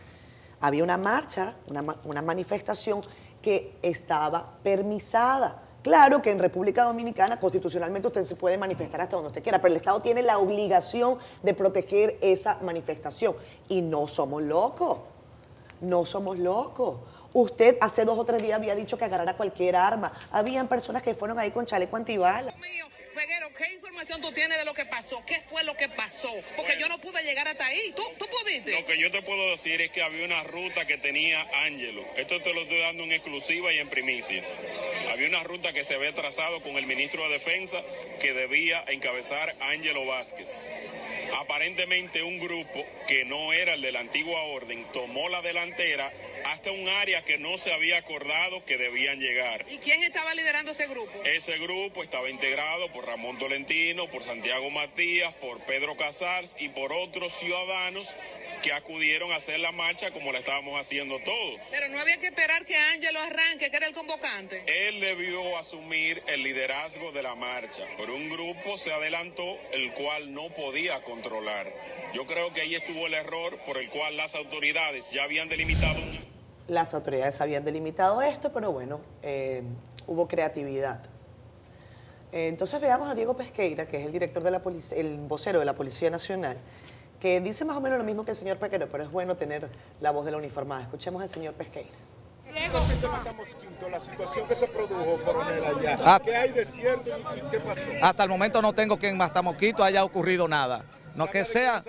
Había una marcha, una manifestación que estaba permisada. Claro que en República Dominicana, constitucionalmente, usted se puede manifestar hasta donde usted quiera, pero el Estado tiene la obligación de proteger esa manifestación. Y no somos locos, no somos locos. Usted hace 2 o 3 días había dicho que agarrara cualquier arma. Habían personas que fueron ahí con chaleco antibalas. Peguero, ¿qué información tú tienes de lo que pasó? ¿Qué fue lo que pasó? Porque yo no pude llegar hasta ahí. ¿Tú pudiste? Lo que yo te puedo decir es que había una ruta que tenía Ángelo. Esto te lo estoy dando en exclusiva y en primicia. Había una ruta que se había trazado con el ministro de Defensa que debía encabezar Ángelo Vázquez. Aparentemente un grupo que no era el de la antigua orden tomó la delantera hasta un área que no se había acordado que debían llegar. ¿Y quién estaba liderando ese grupo? Ese grupo estaba integrado por Ramón Tolentino, por Santiago Matías, por Pedro Casals y por otros ciudadanos que acudieron a hacer la marcha como la estábamos haciendo todos. Pero no había que esperar que Ángelo arranque, que era el convocante. Él debió asumir el liderazgo de la marcha, pero un grupo se adelantó el cual no podía controlar. Yo creo que ahí estuvo el error por el cual las autoridades ya habían delimitado Las autoridades habían delimitado esto, pero bueno, hubo creatividad. Entonces veamos a Diego Pesqueira, que es el director de la policía, el vocero de la Policía Nacional, que dice más o menos lo mismo que el señor Pesqueira, pero es bueno tener la voz de la uniformada. Escuchemos al señor Pesqueira. La situación que se produjo, coronel, allá. ¿Qué hay de cierto y qué pasó? Hasta el momento no tengo que en Matamoquito haya ocurrido nada. No que sea,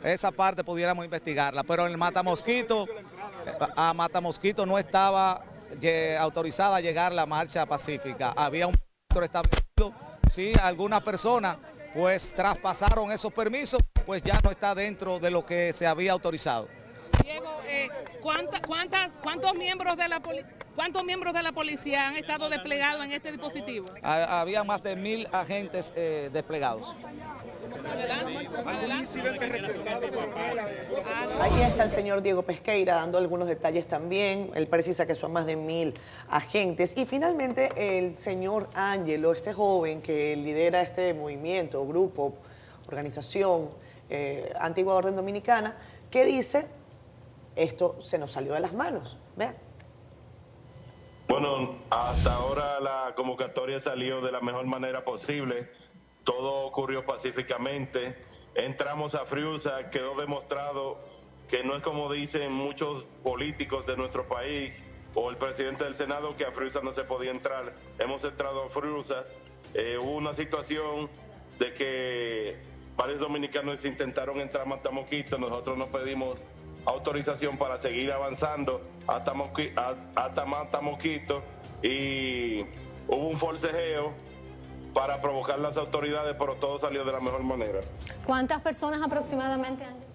esa parte pudiéramos investigarla, pero en el Matamosquito, a Matamosquito no estaba autorizada a llegar la marcha pacífica. Había un permiso establecido, sí, algunas personas pues traspasaron esos permisos, pues ya no está dentro de lo que se había autorizado. Diego, ¿cuántos miembros de la policía han estado desplegados en este dispositivo? Había más de 1000 agentes desplegados. Aquí está el señor Diego Pesqueira dando algunos detalles también. Él precisa que son más de 1000 agentes. Y finalmente el señor Ángelo, este joven que lidera este movimiento, grupo, organización, Antigua Orden Dominicana, que dice, esto se nos salió de las manos. Vean. Bueno, hasta ahora la convocatoria salió de la mejor manera posible. Todo ocurrió pacíficamente. Entramos a Friusa, quedó demostrado que no es como dicen muchos políticos de nuestro país o el presidente del Senado, que a Friusa no se podía entrar. Hemos entrado a Friusa. Hubo una situación de que varios dominicanos intentaron entrar a Matamoquito. Nosotros nos pedimos autorización para seguir avanzando hasta Matamoquito y hubo un forcejeo para provocar las autoridades, pero todo salió de la mejor manera. ¿Cuántas personas aproximadamente, Ángel?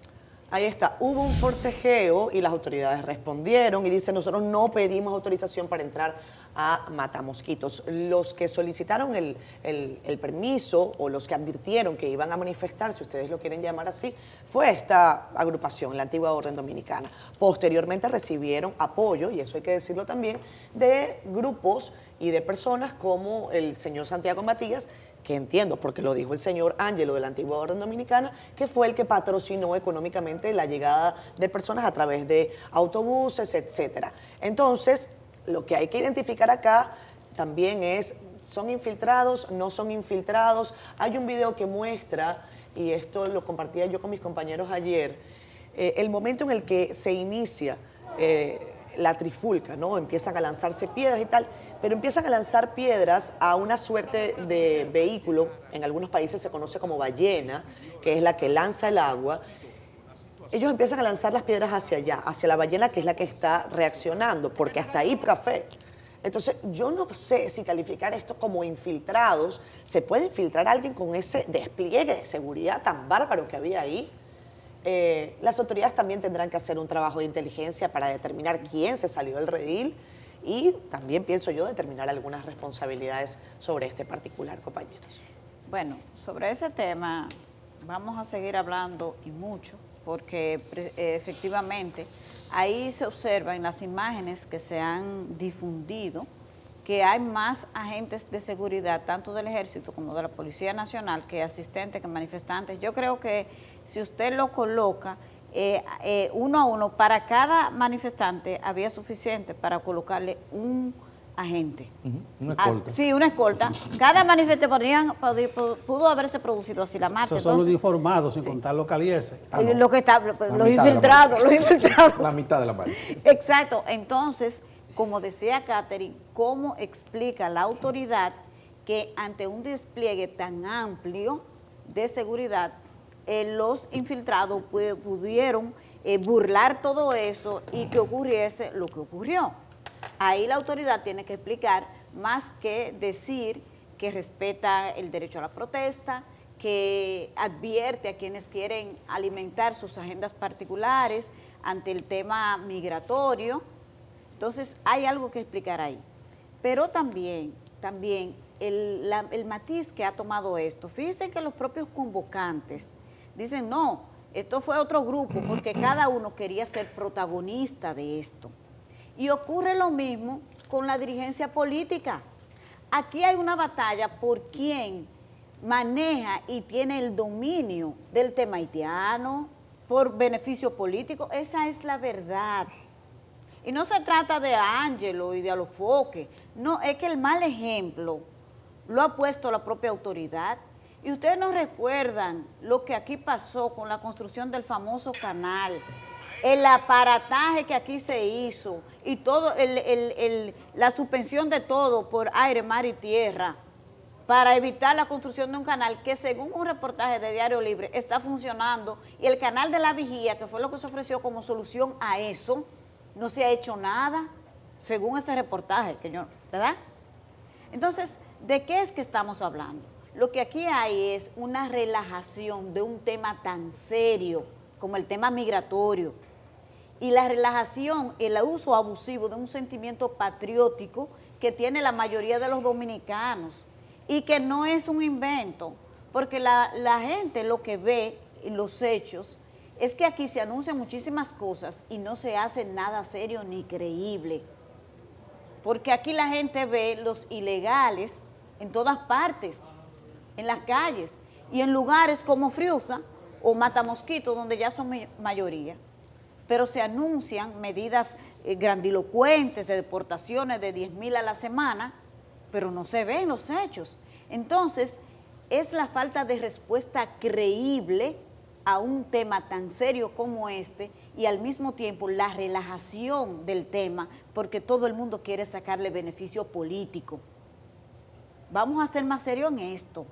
Ahí está, hubo un forcejeo y las autoridades respondieron y dice, nosotros no pedimos autorización para entrar a Matamosquitos. Los que solicitaron el permiso o los que advirtieron que iban a manifestar, si ustedes lo quieren llamar así, fue esta agrupación, la Antigua Orden Dominicana. Posteriormente recibieron apoyo, y eso hay que decirlo también, de grupos y de personas como el señor Santiago Matías, que entiendo, porque lo dijo el señor Ángelo de la Antigua Orden Dominicana, que fue el que patrocinó económicamente la llegada de personas a través de autobuses, etcétera. Entonces, lo que hay que identificar acá también es, ¿son infiltrados? ¿No son infiltrados? Hay un video que muestra, y esto lo compartía yo con mis compañeros ayer, el momento en el que se inicia la trifulca, ¿no? Empiezan a lanzarse piedras y tal, pero empiezan a lanzar piedras a una suerte de vehículo, en algunos países se conoce como ballena, que es la que lanza el agua. Ellos empiezan a lanzar las piedras hacia allá, hacia la ballena, que es la que está reaccionando, porque hasta ahí café. Entonces, yo no sé si calificar esto como infiltrados. ¿Se puede infiltrar a alguien con ese despliegue de seguridad tan bárbaro que había ahí? Las autoridades también tendrán que hacer un trabajo de inteligencia para determinar quién se salió del redil y también, pienso yo, determinar algunas responsabilidades sobre este particular, compañeros. Bueno, sobre ese tema vamos a seguir hablando y mucho, porque efectivamente ahí se observa en las imágenes que se han difundido que hay más agentes de seguridad, tanto del Ejército como de la Policía Nacional, que asistentes, que manifestantes. Yo creo que si usted lo coloca uno a uno, para cada manifestante había suficiente para colocarle un agente. Una escolta. Sí, una escolta. Cada manifestante pudo haberse producido así la marcha. Esos son los uniformados, sin contar los calieses. Lo que está, los infiltrados, La mitad de la marcha. Exacto. Entonces, como decía Catherine, ¿cómo explica la autoridad que ante un despliegue tan amplio de seguridad, los infiltrados pudieron burlar todo eso y que ocurriese lo que ocurrió? Ahí la autoridad tiene que explicar, más que decir que respeta el derecho a la protesta, que advierte a quienes quieren alimentar sus agendas particulares ante el tema migratorio. Entonces hay algo que explicar ahí. Pero también el matiz que ha tomado esto, fíjense que los propios convocantes dicen, no, Esto fue otro grupo porque cada uno quería ser protagonista de esto. Y ocurre lo mismo con la dirigencia política. Aquí hay una batalla por quién maneja y tiene el dominio del tema haitiano por beneficio político. Esa es la verdad. Y no se trata de Ángelo y de Alofoque. No, es que el mal ejemplo lo ha puesto la propia autoridad. Y ustedes no recuerdan lo que aquí pasó con la construcción del famoso canal, el aparataje que aquí se hizo y todo la suspensión de todo por aire, mar y tierra para evitar la construcción de un canal que, según un reportaje de Diario Libre, está funcionando, y el canal de la Vigía, que fue lo que se ofreció como solución a eso, no se ha hecho nada, según ese reportaje, ¿verdad? Entonces, ¿de qué es que estamos hablando? Lo que aquí hay es una relajación de un tema tan serio como el tema migratorio, y la relajación, el uso abusivo de un sentimiento patriótico que tiene la mayoría de los dominicanos y que no es un invento, porque la gente lo que ve en los hechos es que aquí se anuncian muchísimas cosas y no se hace nada serio ni creíble, porque aquí la gente ve los ilegales en todas partes, en las calles y en lugares como Friusa o Matamosquito, donde ya son mayoría, pero se anuncian medidas grandilocuentes de deportaciones de 10,000 a la semana, pero no se ven los hechos. Entonces, es la falta de respuesta creíble a un tema tan serio como este, y al mismo tiempo la relajación del tema, porque todo el mundo quiere sacarle beneficio político. Vamos a ser más serios en esto,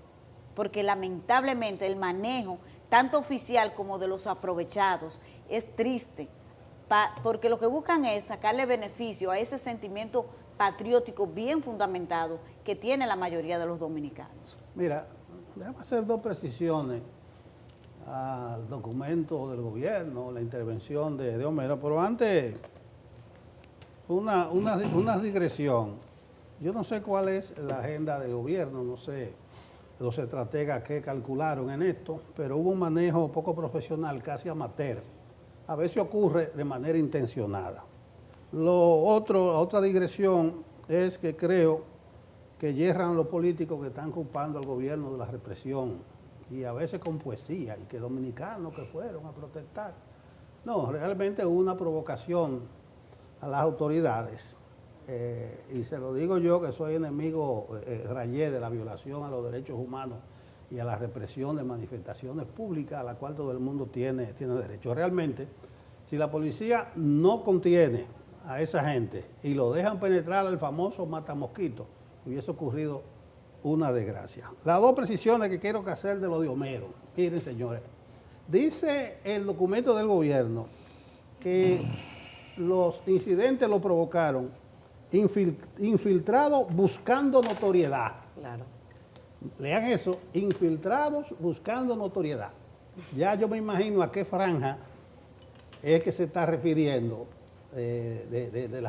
porque lamentablemente el manejo, tanto oficial como de los aprovechados, es triste, porque lo que buscan es sacarle beneficio a ese sentimiento patriótico bien fundamentado que tiene la mayoría de los dominicanos. Mira, déjame hacer dos precisiones al documento del gobierno, la intervención de Homero, pero antes, una digresión. Yo no sé cuál es la agenda del gobierno, no sé los estrategas que calcularon en esto, pero hubo un manejo poco profesional, casi amateur. A veces ocurre de manera intencionada. Otra digresión es que creo que yerran los políticos que están culpando al gobierno de la represión, y a veces con poesía, y que dominicanos que fueron a protestar. No, realmente hubo una provocación a las autoridades, y se lo digo yo, que soy enemigo rayé de la violación a los derechos humanos y a la represión de manifestaciones públicas a la cual todo el mundo tiene derecho. Realmente, si la policía no contiene a esa gente y lo dejan penetrar al famoso matamosquito, hubiese ocurrido una desgracia. Las dos precisiones que quiero hacer de lo de Homero. Miren, señores, dice el documento del gobierno que los incidentes lo provocaron infiltrados buscando notoriedad. Claro. Lean eso, infiltrados buscando notoriedad. Ya yo me imagino a qué franja es que se está refiriendo de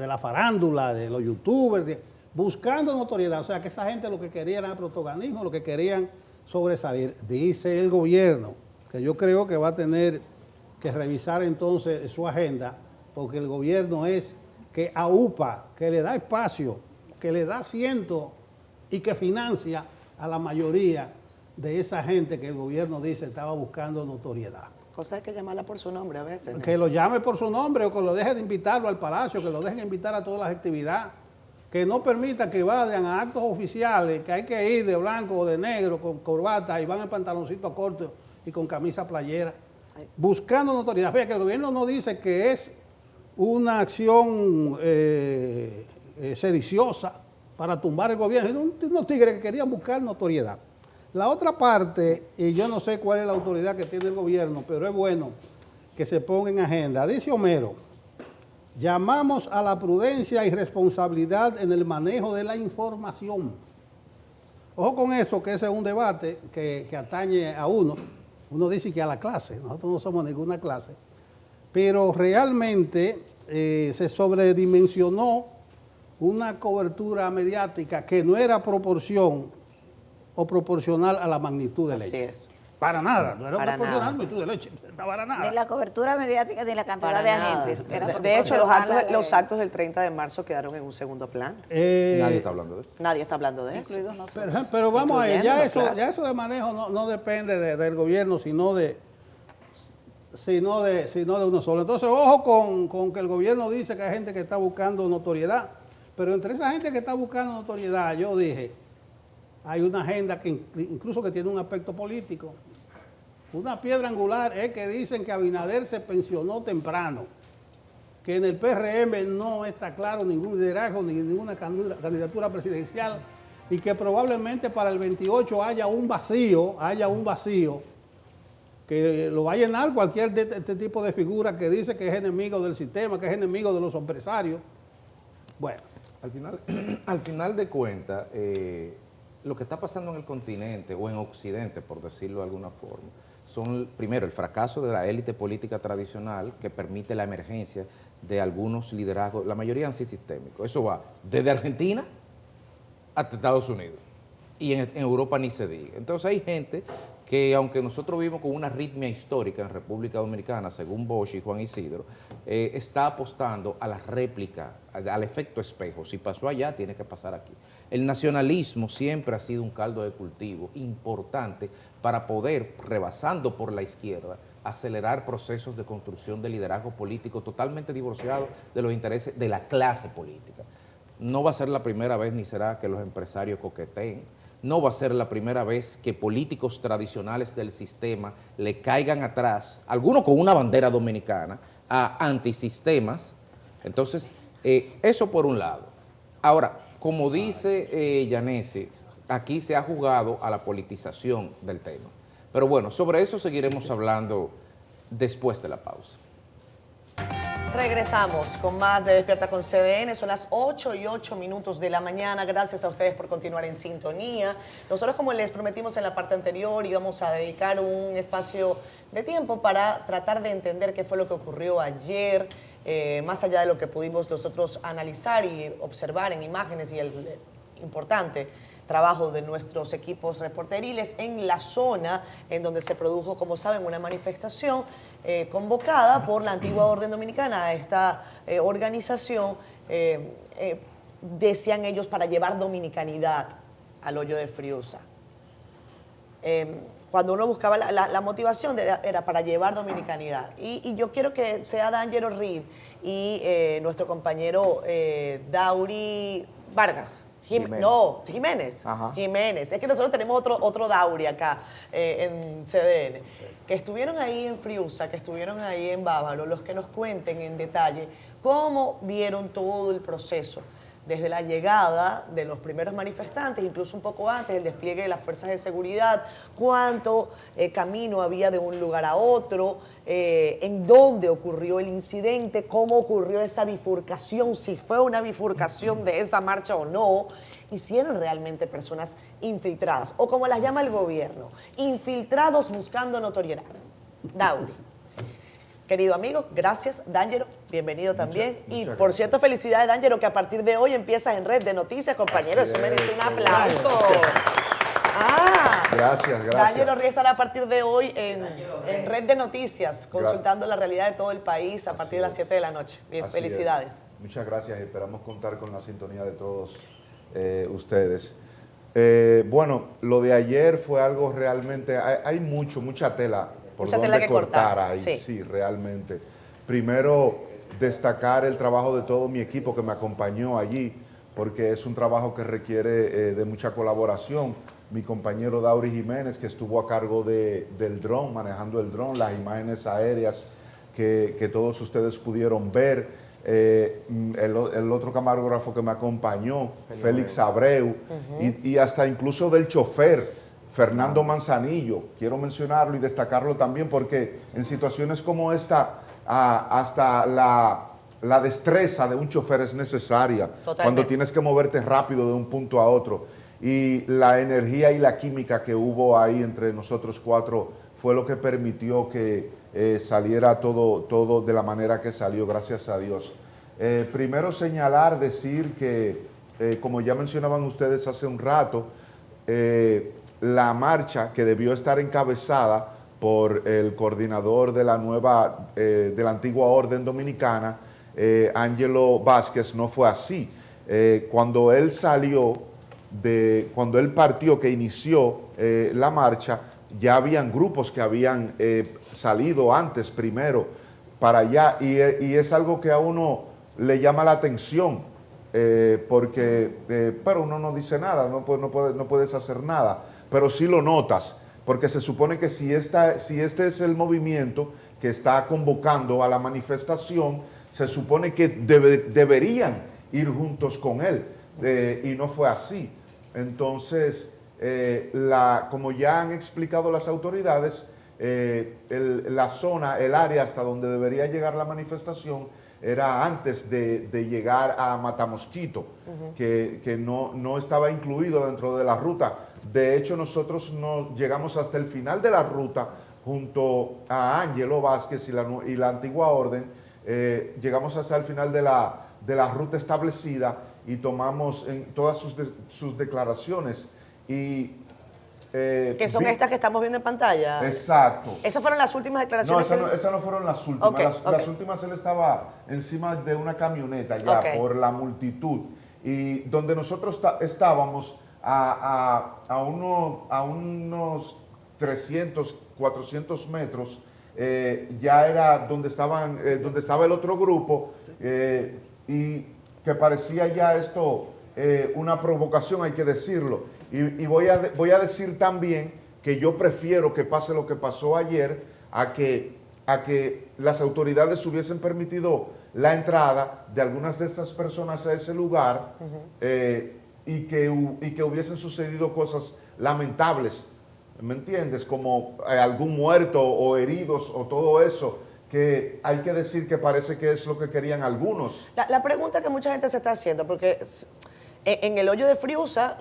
la farándula, de los youtubers, buscando notoriedad. O sea, que esa gente lo que querían era protagonismo, lo que querían sobresalir. Dice el gobierno, que yo creo que va a tener que revisar entonces su agenda, porque el gobierno es que aupa, que le da espacio, que le da asiento y que financia a la mayoría de esa gente que el gobierno dice estaba buscando notoriedad. Cosa hay que llamarla por su nombre a veces. Que lo llame por su nombre, o que lo deje de invitarlo al palacio, que lo dejen invitar a todas las actividades, que no permita que vayan a actos oficiales, que hay que ir de blanco o de negro, con corbata, y van en pantaloncito corto y con camisa playera, buscando notoriedad. Fíjate que el gobierno no dice que es una acción sediciosa para tumbar el gobierno, sino unos tigres que querían buscar notoriedad. La otra parte, y yo no sé cuál es la autoridad que tiene el gobierno, pero es bueno que se ponga en agenda. Dice Homero, llamamos a la prudencia y responsabilidad en el manejo de la información. Ojo con eso, que ese es un debate que atañe a uno. Uno dice que a la clase, nosotros no somos ninguna clase, pero realmente se sobredimensionó una cobertura mediática que no era proporcional a la magnitud del hecho. Así es. Para nada, no era Para proporcional, tú de leche, no para nada. Ni la cobertura mediática ni la cantidad Para de nada. agentes. Era De hecho, proporcional los a la actos del 30 de marzo quedaron en un segundo plano. Nadie está hablando de eso. Nadie está hablando de eso. incluidos nosotros. Pero vamos a ver, ya Incluyéndolo, eso de manejo no depende del gobierno, sino de uno solo. Entonces, ojo con que el gobierno dice que hay gente que está buscando notoriedad, pero entre esa gente que está buscando notoriedad, yo dije, hay una agenda que incluso que tiene un aspecto político. Una piedra angular es que dicen que Abinader se pensionó temprano, que en el PRM no está claro ningún liderazgo ni ninguna candidatura presidencial y que probablemente para el 28 haya un vacío que lo va a llenar cualquier de este tipo de figura que dice que es enemigo del sistema, que es enemigo de los empresarios. Bueno. Al final de cuentas, lo que está pasando en el continente o en Occidente, por decirlo de alguna forma, son, primero, el fracaso de la élite política tradicional que permite la emergencia de algunos liderazgos, la mayoría antisistémicos. Eso va desde Argentina hasta Estados Unidos. Y en Europa ni se diga. Entonces hay gente que, aunque nosotros vivimos con una arritmia histórica en República Dominicana, según Bosch y Juan Isidro, está apostando a la réplica, al efecto espejo. Si pasó allá, tiene que pasar aquí. El nacionalismo siempre ha sido un caldo de cultivo importante para poder, rebasando por la izquierda, acelerar procesos de construcción de liderazgo político totalmente divorciados de los intereses de la clase política. No va a ser la primera vez ni será que los empresarios coqueteen. No va a ser la primera vez que políticos tradicionales del sistema le caigan atrás, algunos con una bandera dominicana, a antisistemas. Entonces, eso por un lado. Ahora, como dice Yanesi, aquí se ha jugado a la politización del tema. Pero bueno, sobre eso seguiremos hablando después de la pausa. Regresamos con más de Despierta con CDN. Son las 8:08 de la mañana. Gracias a ustedes por continuar en sintonía. Nosotros, como les prometimos en la parte anterior, íbamos a dedicar un espacio de tiempo para tratar de entender qué fue lo que ocurrió ayer, más allá de lo que pudimos nosotros analizar y observar en imágenes y el importante trabajo de nuestros equipos reporteriles en la zona en donde se produjo, como saben, una manifestación convocada por la antigua Orden Dominicana, a esta organización, decían ellos, para llevar dominicanidad al hoyo de Friusa. Cuando uno buscaba la motivación era para llevar dominicanidad. Y yo quiero que sea D'Angelo Reed y nuestro compañero Dauri Vargas. Jiménez. Ajá. Jiménez. Es que nosotros tenemos otro Dauri acá en CDN, que estuvieron ahí en Friusa, que estuvieron ahí en Bávaro, los que nos cuenten en detalle cómo vieron todo el proceso, desde la llegada de los primeros manifestantes, incluso un poco antes, el despliegue de las fuerzas de seguridad, cuánto camino había de un lugar a otro, en dónde ocurrió el incidente, cómo ocurrió esa bifurcación, si fue una bifurcación de esa marcha o no, y si eran realmente personas infiltradas, o como las llama el gobierno, infiltrados buscando notoriedad. Dauri. Querido amigo, gracias. D'Angelo, bienvenido también. Y por cierto, felicidades, D'Angelo, que a partir de hoy empiezas en Red de Noticias, compañero. Eso merece un aplauso. Gracias. D'Angelo Ríos estará a partir de hoy en Red de Noticias, consultando la realidad de todo el país a partir de las 7 de la noche. Bien, felicidades. Muchas gracias y esperamos contar con la sintonía de todos ustedes. Bueno, lo de ayer fue algo realmente, hay mucha tela por donde cortar ahí, sí, realmente. Primero, destacar el trabajo de todo mi equipo que me acompañó allí, porque es un trabajo que requiere de mucha colaboración. Mi compañero Dauri Jiménez, que estuvo a cargo del dron, manejando el dron, las imágenes aéreas que todos ustedes pudieron ver. El otro camarógrafo que me acompañó, Félix Abreu, y hasta incluso del chofer, Fernando Manzanillo. Quiero mencionarlo y destacarlo también porque en situaciones como esta, hasta la destreza de un chofer es necesaria. Totalmente. Cuando tienes que moverte rápido de un punto a otro. Y la energía y la química que hubo ahí entre nosotros cuatro fue lo que permitió que saliera todo de la manera que salió, gracias a Dios. Primero señalar, decir que, como ya mencionaban ustedes hace un rato, la marcha que debió estar encabezada por el coordinador de la de la antigua Orden Dominicana, Ángelo Vázquez, no fue así. Cuando él partió, que inició la marcha, ya habían grupos que habían salido antes, primero, para allá, y es algo que a uno le llama la atención, pero uno no dice nada, no puedes hacer nada, pero sí lo notas, porque se supone que si este es el movimiento que está convocando a la manifestación, se supone que deberían ir juntos con él, y no fue así. Entonces, como ya han explicado las autoridades, la zona, el área hasta donde debería llegar la manifestación era antes de llegar a Matamosquito, que no estaba incluido dentro de la ruta. De hecho, nosotros llegamos hasta el final de la ruta junto a Ángelo Vázquez y la antigua orden. Llegamos hasta el final de la ruta establecida y tomamos todas sus declaraciones. Que son estas que estamos viendo en pantalla. Exacto. ¿Esas fueron las últimas declaraciones? No, esas no fueron las últimas. Las últimas, él estaba encima de una camioneta ya por la multitud. Y donde nosotros estábamos a unos 300, 400 metros, ya era donde estaba el otro grupo, y que parecía ya esto una provocación, hay que decirlo. Y voy a decir también que yo prefiero que pase lo que pasó ayer a que las autoridades hubiesen permitido la entrada de algunas de estas personas a ese lugar, y que hubiesen sucedido cosas lamentables, ¿me entiendes? Como algún muerto o heridos o todo eso, que hay que decir que parece que es lo que querían algunos. La pregunta que mucha gente se está haciendo, porque en el hoyo de Friusa,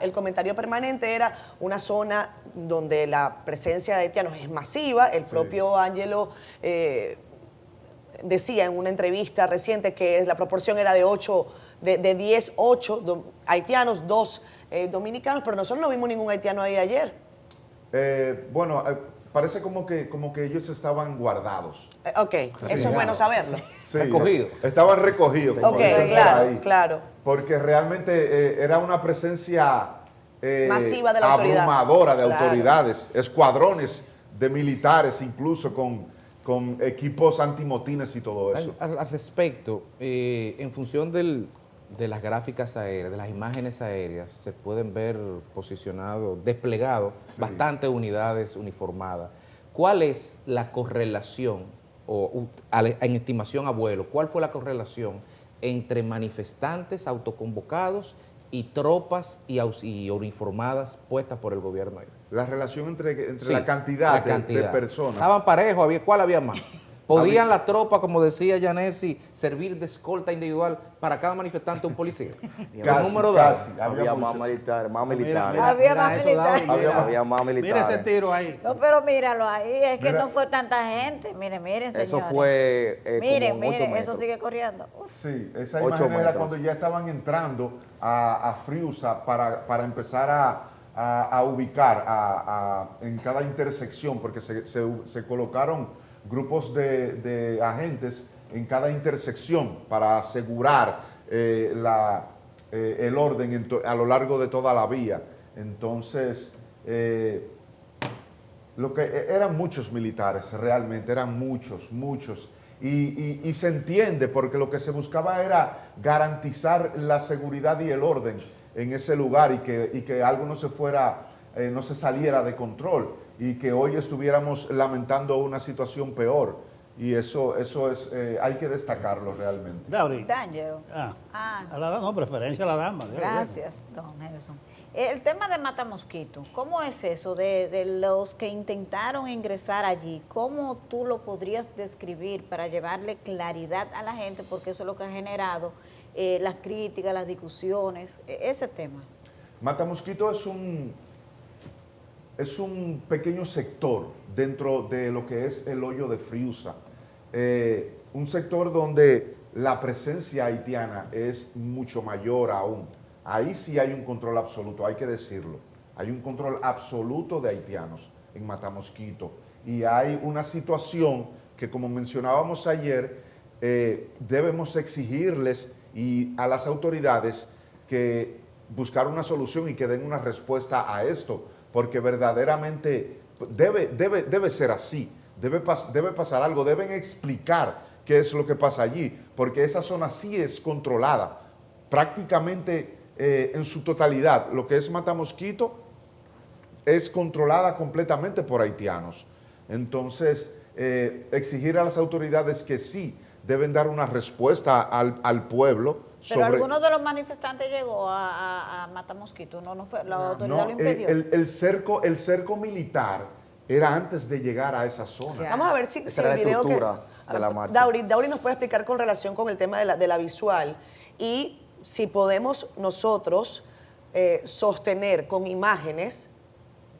el comentario permanente era una zona donde la presencia de haitianos es masiva. El propio Ángelo decía en una entrevista reciente que la proporción era de 10, 8 haitianos, 2 dominicanos, pero nosotros no vimos ningún haitiano ahí ayer. Parece como que ellos estaban guardados. Eso es bueno saberlo. Sí, recogidos. Estaban recogidos. Claro. Porque realmente era una presencia masiva de la autoridad. Abrumadora de autoridades, escuadrones de militares, incluso con equipos antimotines y todo eso. Al respecto, en función de las gráficas aéreas, de las imágenes aéreas, se pueden ver posicionados, desplegados, bastantes unidades uniformadas. ¿Cuál es la correlación, en estimación a vuelo, cuál fue la correlación entre manifestantes autoconvocados y tropas y uniformadas puestas por el gobierno? La relación entre la cantidad de personas. ¿Estaban parejos? ¿Cuál había más? ¿Podían las tropas, como decía Yanesi, servir de escolta individual para cada manifestante un policía? Había más militares. Había más militares. Mira ese tiro ahí. No, pero míralo ahí, es que no fue tanta gente. Miren, señores. Eso fue miren, eso sigue corriendo. Sí, esa imagen era cuando ya estaban entrando a Friusa para empezar a ubicar en cada intersección, porque se colocaron grupos de agentes en cada intersección para asegurar el orden a lo largo de toda la vía. Entonces, eran muchos militares, realmente, eran muchos. Y se entiende, porque lo que se buscaba era garantizar la seguridad y el orden en ese lugar, y que algo no se saliera de control, y que hoy estuviéramos lamentando una situación peor. Y eso hay que destacarlo realmente. D'Angelo. Preferencia a la dama. Gracias, don Nelson. El tema de Matamosquito, ¿cómo es eso de los que intentaron ingresar allí? ¿Cómo tú lo podrías describir para llevarle claridad a la gente? Porque eso es lo que ha generado las críticas, las discusiones, ese tema. Matamosquito es un pequeño sector dentro de lo que es el hoyo de Friusa. Un sector donde la presencia haitiana es mucho mayor aún. Ahí sí hay un control absoluto, hay que decirlo. Hay un control absoluto de haitianos en Matamosquito. Y hay una situación que, como mencionábamos ayer, debemos exigirles y a las autoridades que buscar una solución y que den una respuesta a esto, porque verdaderamente debe ser así, debe pasar algo, deben explicar qué es lo que pasa allí, porque esa zona sí es controlada, prácticamente en su totalidad. Lo que es Matamosquito es controlada completamente por haitianos. Entonces, exigir a las autoridades que sí deben dar una respuesta al pueblo. Pero alguno de los manifestantes llegó a Matamosquito, no fue, la autoridad lo impidió. El cerco militar era antes de llegar a esa zona. Vamos a ver si el video que... de la marcha. Dauri nos puede explicar con relación con el tema de la visual y si podemos nosotros sostener con imágenes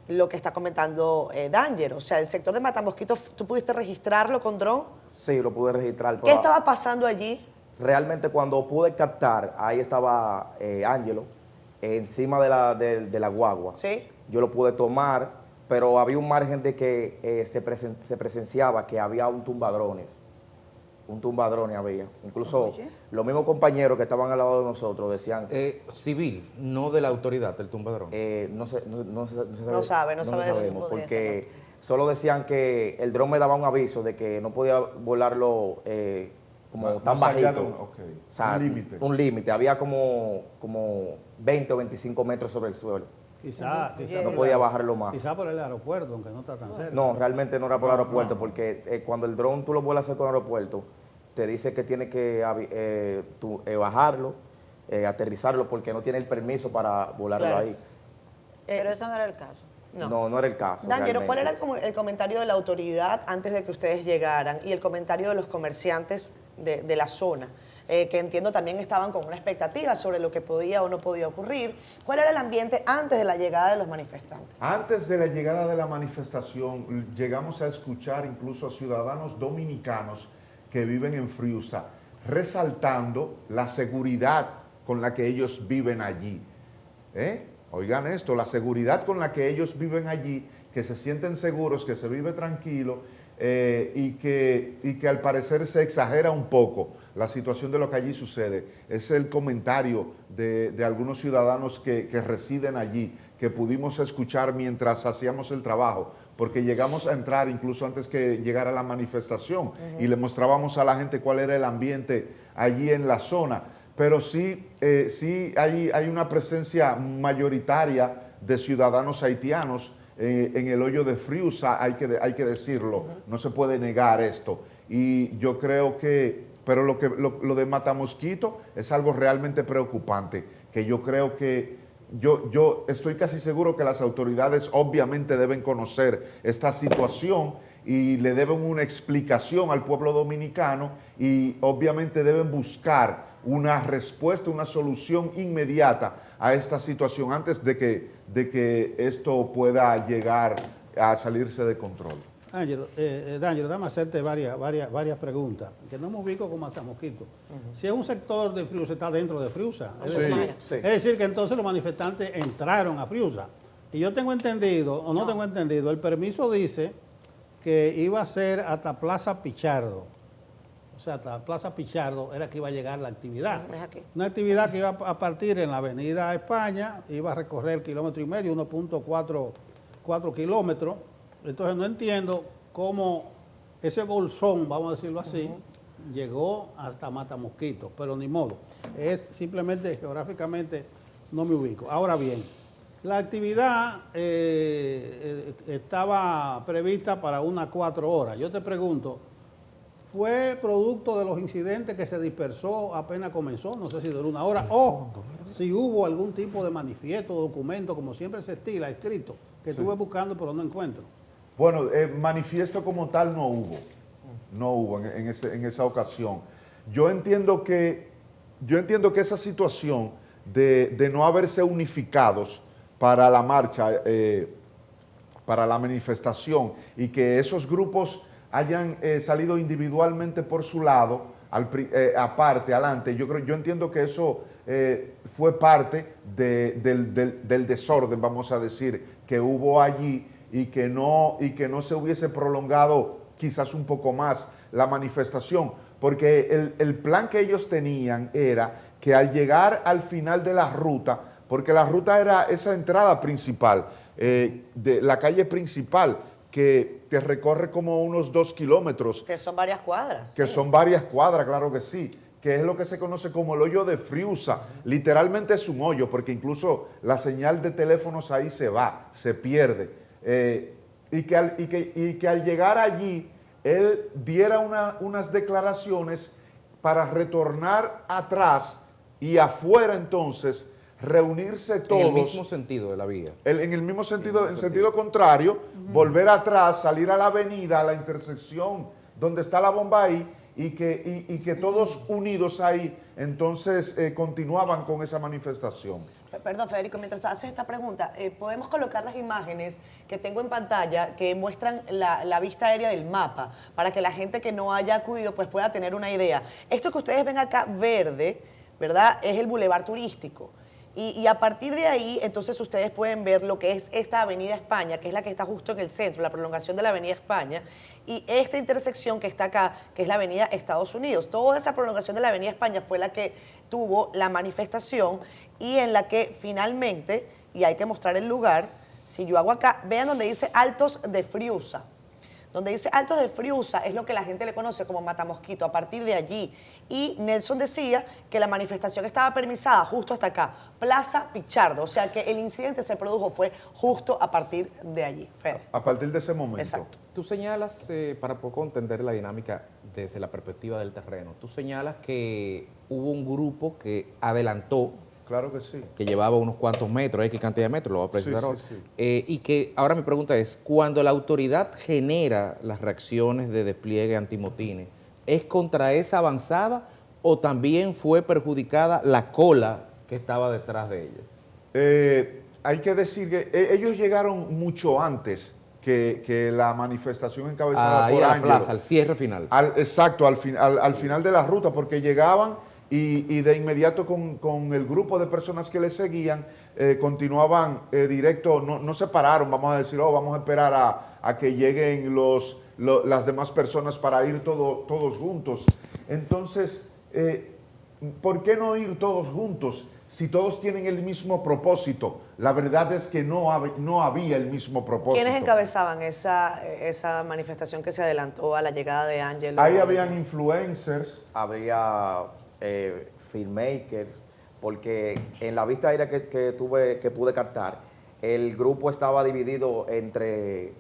lo que está comentando Danger. O sea, el sector de Matamosquito, ¿tú pudiste registrarlo con dron? Sí, lo pude registrar. ¿Qué estaba pasando allí? Realmente cuando pude captar, ahí estaba Ángelo, encima de la guagua. Sí. Yo lo pude tomar, pero había un margen de que se presenciaba que había un tumbadrones. Un tumbadrones había. Incluso los mismos compañeros que estaban al lado de nosotros decían... civil, no de la autoridad, el tumbadrón. No sabemos, porque solo decían que el dron me daba un aviso de que no podía volarlo tan bajito. O sea, un límite. Había como 20 o 25 metros sobre el suelo. Quizá no podía bajarlo más. Quizá por el aeropuerto, aunque no está tan cerca. No, realmente no era por el aeropuerto, porque cuando el dron tú lo vuelas a hacer con el aeropuerto, te dice que tienes que bajarlo, aterrizarlo, porque no tiene el permiso para volarlo ahí. Pero eso no era el caso. No era el caso. Danger, ¿cuál era el comentario de la autoridad antes de que ustedes llegaran y el comentario de los comerciantes de la zona? Que entiendo también estaban con una expectativa sobre lo que podía o no podía ocurrir. ¿Cuál era el ambiente antes de la llegada de los manifestantes? Antes de la llegada de la manifestación, llegamos a escuchar incluso a ciudadanos dominicanos que viven en Friusa, resaltando la seguridad con la que ellos viven allí. Oigan esto, la seguridad con la que ellos viven allí, que se sienten seguros, que se vive tranquilo, y que al parecer se exagera un poco la situación de lo que allí sucede. Es el comentario de algunos ciudadanos que residen allí, que pudimos escuchar mientras hacíamos el trabajo, porque llegamos a entrar incluso antes que llegara la manifestación y le mostrábamos a la gente cuál era el ambiente allí en la zona. Pero sí hay una presencia mayoritaria de ciudadanos haitianos en el hoyo de Friusa, hay que decirlo, no se puede negar esto. Y yo creo que, pero lo de Matamosquito es algo realmente preocupante, que yo creo que, yo estoy casi seguro que las autoridades obviamente deben conocer esta situación y le deben una explicación al pueblo dominicano y obviamente deben buscar una respuesta, una solución inmediata a esta situación antes de que esto pueda llegar a salirse de control. Ángelo, déjame hacerte varias preguntas, que no me ubico con Matamosquito. Si es un sector de Friusa, está dentro de Friusa. Es decir, que entonces los manifestantes entraron a Friusa. Y yo tengo entendido, o no tengo entendido, el permiso dice que iba a ser hasta Plaza Pichardo. O sea, hasta Plaza Pichardo era que iba a llegar la actividad. Una actividad que iba a partir en la Avenida España, iba a recorrer 1,5 kilómetros, 1.4 kilómetros. Entonces no entiendo cómo ese bolsón, vamos a decirlo así, llegó hasta Matamosquito, pero ni modo. Es simplemente geográficamente no me ubico. Ahora bien, la actividad estaba prevista para unas 4 horas. Yo te pregunto, ¿fue producto de los incidentes que se dispersó apenas comenzó? No sé si duró 1 hora, o si hubo algún tipo de manifiesto, documento, como siempre se estila, escrito, que estuve buscando pero no encuentro. Bueno, manifiesto como tal no hubo en esa ocasión. Yo entiendo que esa situación de no haberse unificados para la marcha, para la manifestación, y que esos grupos hayan salido individualmente por su lado, aparte, adelante. Yo entiendo que eso fue parte del desorden, vamos a decir, que hubo allí y que no se hubiese prolongado quizás un poco más la manifestación, porque el plan que ellos tenían era que al llegar al final de la ruta, porque la ruta era esa entrada principal, de la calle principal, que recorre como unos 2 kilómetros. Que son varias cuadras. Que son varias cuadras, claro que sí. Que es lo que se conoce como el hoyo de Friusa. Literalmente es un hoyo, porque incluso la señal de teléfonos ahí se va, se pierde. Y que al llegar allí, él diera unas declaraciones para retornar atrás y afuera entonces reunirse todos. En el mismo sentido de la vía. En el mismo sentido, en sentido contrario, volver atrás, salir a la avenida, a la intersección donde está la bomba ahí, y que todos unidos ahí entonces continuaban con esa manifestación. Perdón, Federico, mientras haces esta pregunta, podemos colocar las imágenes que tengo en pantalla que muestran la vista aérea del mapa para que la gente que no haya acudido pues pueda tener una idea. Esto que ustedes ven acá verde, ¿verdad? Es el bulevar turístico. Y a partir de ahí, entonces ustedes pueden ver lo que es esta Avenida España, que es la que está justo en el centro, la prolongación de la Avenida España, y esta intersección que está acá, que es la Avenida Estados Unidos. Toda esa prolongación de la Avenida España fue la que tuvo la manifestación y en la que finalmente, y hay que mostrar el lugar, si yo hago acá, vean donde dice Altos de Friusa. Donde dice Altos de Friusa es lo que la gente le conoce como Matamosquito, a partir de allí. Y Nelson decía que la manifestación estaba permisada justo hasta acá, Plaza Pichardo. O sea que el incidente se produjo fue justo a partir de allí, Fede. A partir de ese momento. Exacto. Tú señalas, para poco entender la dinámica desde la perspectiva del terreno, tú señalas que hubo un grupo que adelantó. Claro que sí. Que llevaba unos cuantos metros, X cantidad de metros, lo voy a precisar ahora. Sí. Y que ahora mi pregunta es, cuando la autoridad genera las reacciones de despliegue antimotines, ¿es contra esa avanzada o también fue perjudicada la cola que estaba detrás de ella? Hay que decir que ellos llegaron mucho antes que la manifestación encabezada por a la Ángelo. plaza, al cierre final. Exacto, al final de la ruta, porque llegaban y de inmediato con el grupo de personas que le seguían, continuaban directo, no se pararon, vamos a decir, vamos a esperar a que lleguen las demás personas para ir todos juntos. Entonces, ¿por qué no ir todos juntos si todos tienen el mismo propósito? La verdad es que no había el mismo propósito. ¿Quiénes encabezaban esa manifestación que se adelantó a la llegada de Ángelo? Ahí habían influencers. Había filmmakers, porque en la vista aérea que pude captar, el grupo estaba dividido entre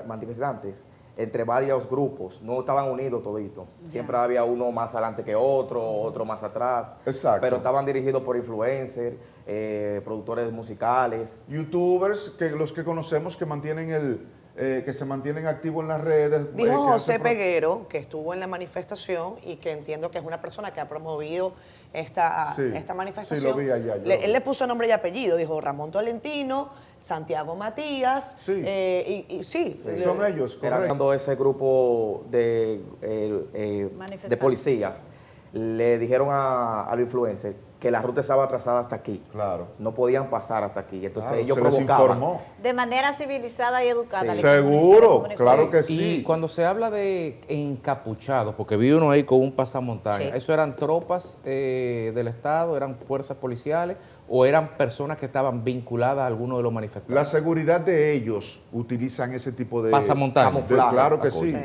manifestantes, entre varios grupos, no estaban unidos toditos. Siempre había uno más adelante que otro más atrás. Exacto. Pero estaban dirigidos por influencers, productores musicales. YouTubers, los que conocemos que se mantienen activos en las redes. Dijo José Peguero, que estuvo en la manifestación y que entiendo que es una persona que ha promovido esta manifestación. Sí, lo vi allá. Él le puso nombre y apellido, dijo Ramón Tolentino, Santiago Matías. Sí, son ellos, correcto. Era cuando ese grupo de policías le dijeron a los influencers que la ruta estaba atrasada hasta aquí. Claro. No podían pasar hasta aquí. Entonces ellos se les provocaban. informó. De manera civilizada y educada. Sí. Seguro, claro que sí. Y cuando se habla de encapuchados, porque vi uno ahí con un pasamontaña, ¿eso eran tropas del Estado, eran fuerzas policiales o eran personas que estaban vinculadas a alguno de los manifestantes? La seguridad de ellos utilizan ese tipo de pasamontaña. Claro que sí.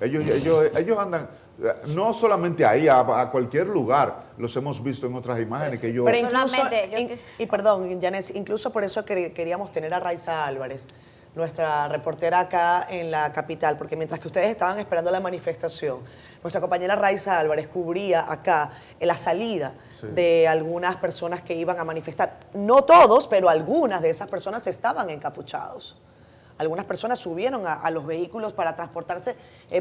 Ellos andan no solamente ahí, a cualquier lugar. Los hemos visto en otras imágenes que yo... Pero incluso, perdón, Yanes, incluso por eso queríamos tener a Raiza Álvarez, nuestra reportera acá en la capital, porque mientras que ustedes estaban esperando la manifestación, nuestra compañera Raiza Álvarez cubría acá la salida de algunas personas que iban a manifestar. No todos, pero algunas de esas personas estaban encapuchados. Algunas personas subieron a los vehículos para transportarse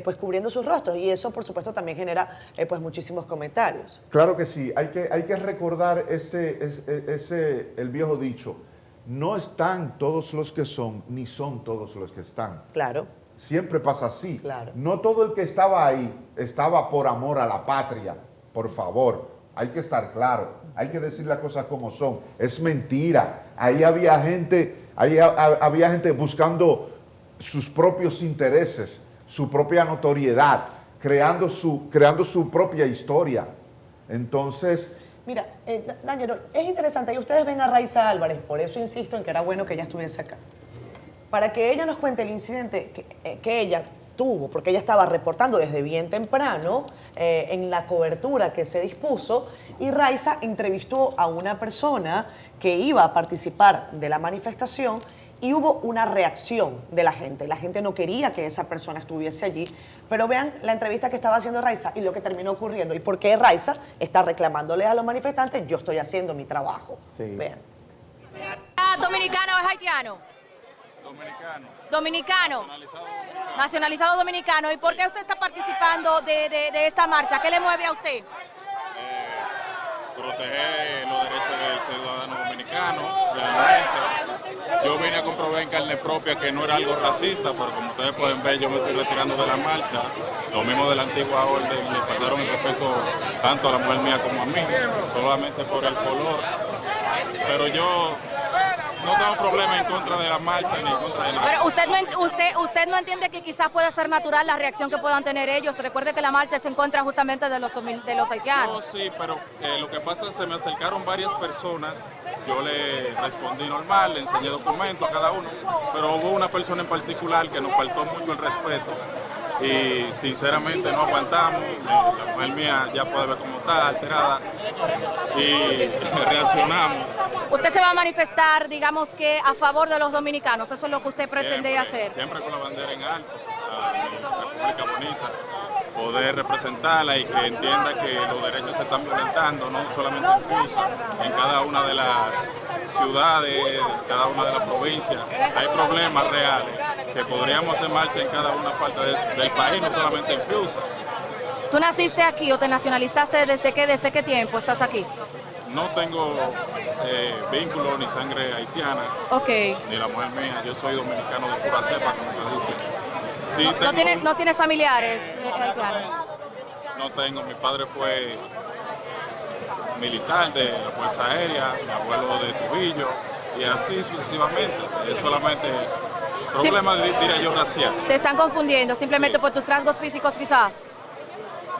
pues cubriendo sus rostros y eso por supuesto también genera pues muchísimos comentarios. Claro que sí, hay que recordar el viejo dicho, no están todos los que son, ni son todos los que están. Claro. Siempre pasa así. Claro. No todo el que estaba ahí estaba por amor a la patria. Por favor, hay que estar claro. Hay que decir las cosas como son. Es mentira. Ahí había gente buscando sus propios intereses, su propia notoriedad, creando su propia historia. Entonces... Mira, D'Angelo, es interesante, y ustedes ven a Raiza Álvarez, por eso insisto en que era bueno que ella estuviese acá, para que ella nos cuente el incidente que ella tuvo, porque ella estaba reportando desde bien temprano en la cobertura que se dispuso, y Raiza entrevistó a una persona que iba a participar de la manifestación y hubo una reacción de la gente. La gente no quería que esa persona estuviese allí, pero vean la entrevista que estaba haciendo Raiza y lo que terminó ocurriendo. ¿Y por qué Raiza está reclamándole a los manifestantes? Yo estoy haciendo mi trabajo. Sí. Vean. ¿Dominicano o es haitiano? Dominicano. Dominicano. Nacionalizado dominicano. ¿Y por qué usted está participando de esta marcha? ¿Qué le mueve a usted? Proteger los derechos del ciudadano dominicano, realmente. Yo vine a comprobar en carne propia que no era algo racista, pero como ustedes pueden ver, yo me estoy retirando de la marcha. Lo mismo de la antigua orden, le faltaron el respeto tanto a la mujer mía como a mí, solamente por el color. Pero yo no tengo problema en contra de la marcha ni en contra de nada. Pero usted no entiende que quizás pueda ser natural la reacción que puedan tener ellos. Recuerde que la marcha se encuentra justamente de los haitianos. No, sí, pero lo que pasa es que se me acercaron varias personas. Yo le respondí normal, le enseñé documentos a cada uno, pero hubo una persona en particular que nos faltó mucho el respeto y sinceramente no aguantamos. La mujer mía ya puede ver cómo está alterada y reaccionamos. Usted se va a manifestar, digamos que a favor de los dominicanos, eso es lo que usted pretende hacer. Siempre con la bandera en alto, la República bonita, poder representarla y que entienda que los derechos se están violentando, no solamente en Fiusa, en cada una de las ciudades, cada una de las provincias. Hay problemas reales que podríamos hacer marcha en cada una parte del país, no solamente en Fiusa. ¿Tú naciste aquí o te nacionalizaste desde qué tiempo estás aquí? No tengo vínculo ni sangre haitiana, ni la mujer mía. Yo soy dominicano de pura cepa, como se dice. Sí, ¿No tienes familiares haitianos? No tengo. Mi padre fue militar de la Fuerza Aérea, mi abuelo de Trujillo, y así sucesivamente. Es solamente problema, diría yo, racial. ¿Te están confundiendo simplemente por tus rasgos físicos quizá?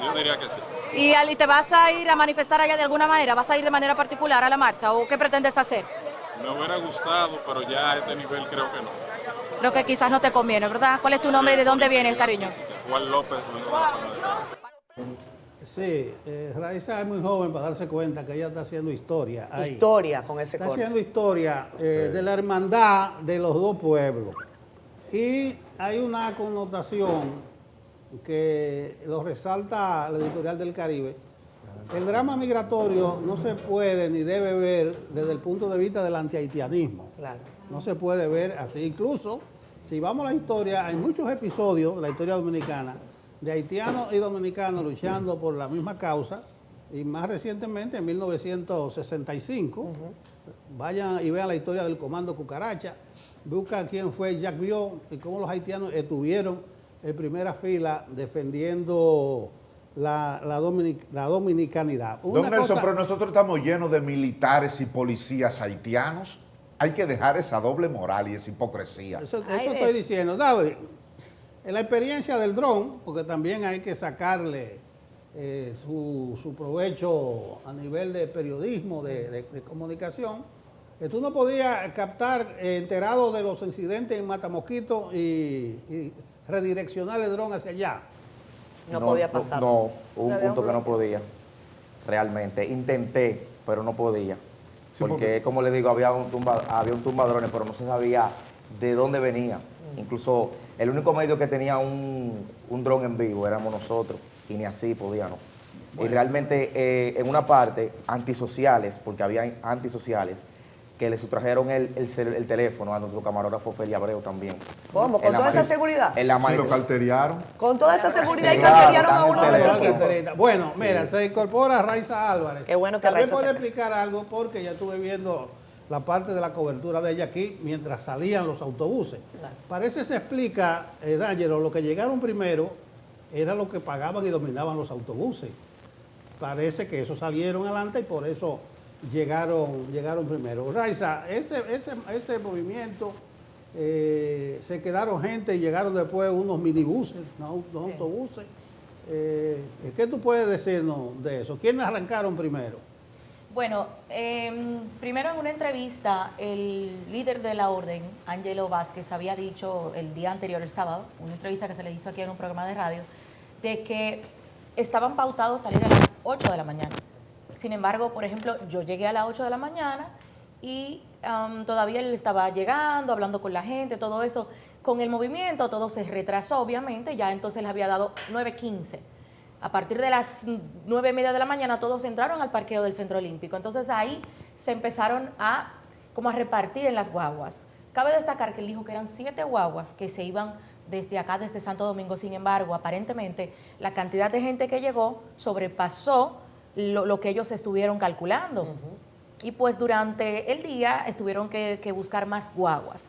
Yo diría que sí. ¿Y te vas a ir a manifestar allá de alguna manera? ¿Vas a ir de manera particular a la marcha o qué pretendes hacer? Me hubiera gustado, pero ya a este nivel creo que no. Creo que quizás no te conviene, ¿verdad? ¿Cuál es tu nombre y de dónde viene el cariño? Juan López. Sí, Raiza es muy joven para darse cuenta que ella está haciendo historia. Ahí. Historia con ese corte. Está haciendo historia de la hermandad de los dos pueblos. Y hay una connotación que lo resalta la editorial del Caribe. El drama migratorio no se puede ni debe ver desde el punto de vista del antihaitianismo. Claro. No se puede ver así. Incluso, si vamos a la historia, hay muchos episodios de la historia dominicana de haitianos y dominicanos luchando por la misma causa, y más recientemente, en 1965, vayan y vean la historia del Comando Cucaracha, buscan quién fue Jacques Vion y cómo los haitianos estuvieron en primera fila defendiendo la dominicanidad. Don Nelson, pero nosotros estamos llenos de militares y policías haitianos. Hay que dejar esa doble moral y esa hipocresía. Eso estoy diciendo. David, en la experiencia del dron, porque también hay que sacarle su provecho a nivel de periodismo, de comunicación, que tú no podías captar enterado de los incidentes en Matamosquito y redireccionar el dron hacia allá. No podía pasar. No, hubo un punto que no podía, realmente. Intenté, pero no podía. Porque, como le digo, había un tumbadrones, pero no se sabía de dónde venía. Incluso el único medio que tenía un dron en vivo éramos nosotros, y ni así podíamos. Bueno. Y realmente en una parte, antisociales, porque había antisociales, que le sustrajeron el teléfono a nuestro camarógrafo Feli Abreu también. ¿Cómo? ¿Con toda esa seguridad? ¿Sí lo carteriaron? Con toda esa seguridad y carteriaron a uno del equipo. Bueno, mira, se incorpora Raiza Álvarez. Qué bueno que Raiza. Raiza puede explicar algo porque ya estuve viendo la parte de la cobertura de ella aquí mientras salían los autobuses. Parece se explica, D'Angelo, lo que llegaron primero era lo que pagaban y dominaban los autobuses. Parece que esos salieron adelante y por eso llegaron primero. Raiza, ese movimiento, se quedaron gente y llegaron después unos minibuses, unos autobuses. ¿Qué tú puedes decirnos de eso? ¿Quiénes arrancaron primero? Bueno, primero en una entrevista, el líder de la orden, Ángelo Vázquez, había dicho el día anterior, el sábado, una entrevista que se le hizo aquí en un programa de radio, de que estaban pautados salir a las 8 de la mañana. Sin embargo, por ejemplo, yo llegué a las 8 de la mañana y todavía él estaba llegando, hablando con la gente, todo eso. Con el movimiento todo se retrasó, obviamente, ya entonces les había dado 9:15. A partir de las 9:30 de la mañana todos entraron al parqueo del Centro Olímpico. Entonces ahí se empezaron a repartir en las guaguas. Cabe destacar que él dijo que eran 7 guaguas que se iban desde acá, desde Santo Domingo. Sin embargo, aparentemente la cantidad de gente que llegó sobrepasó lo que ellos estuvieron calculando. Y pues durante el día estuvieron que buscar más guaguas,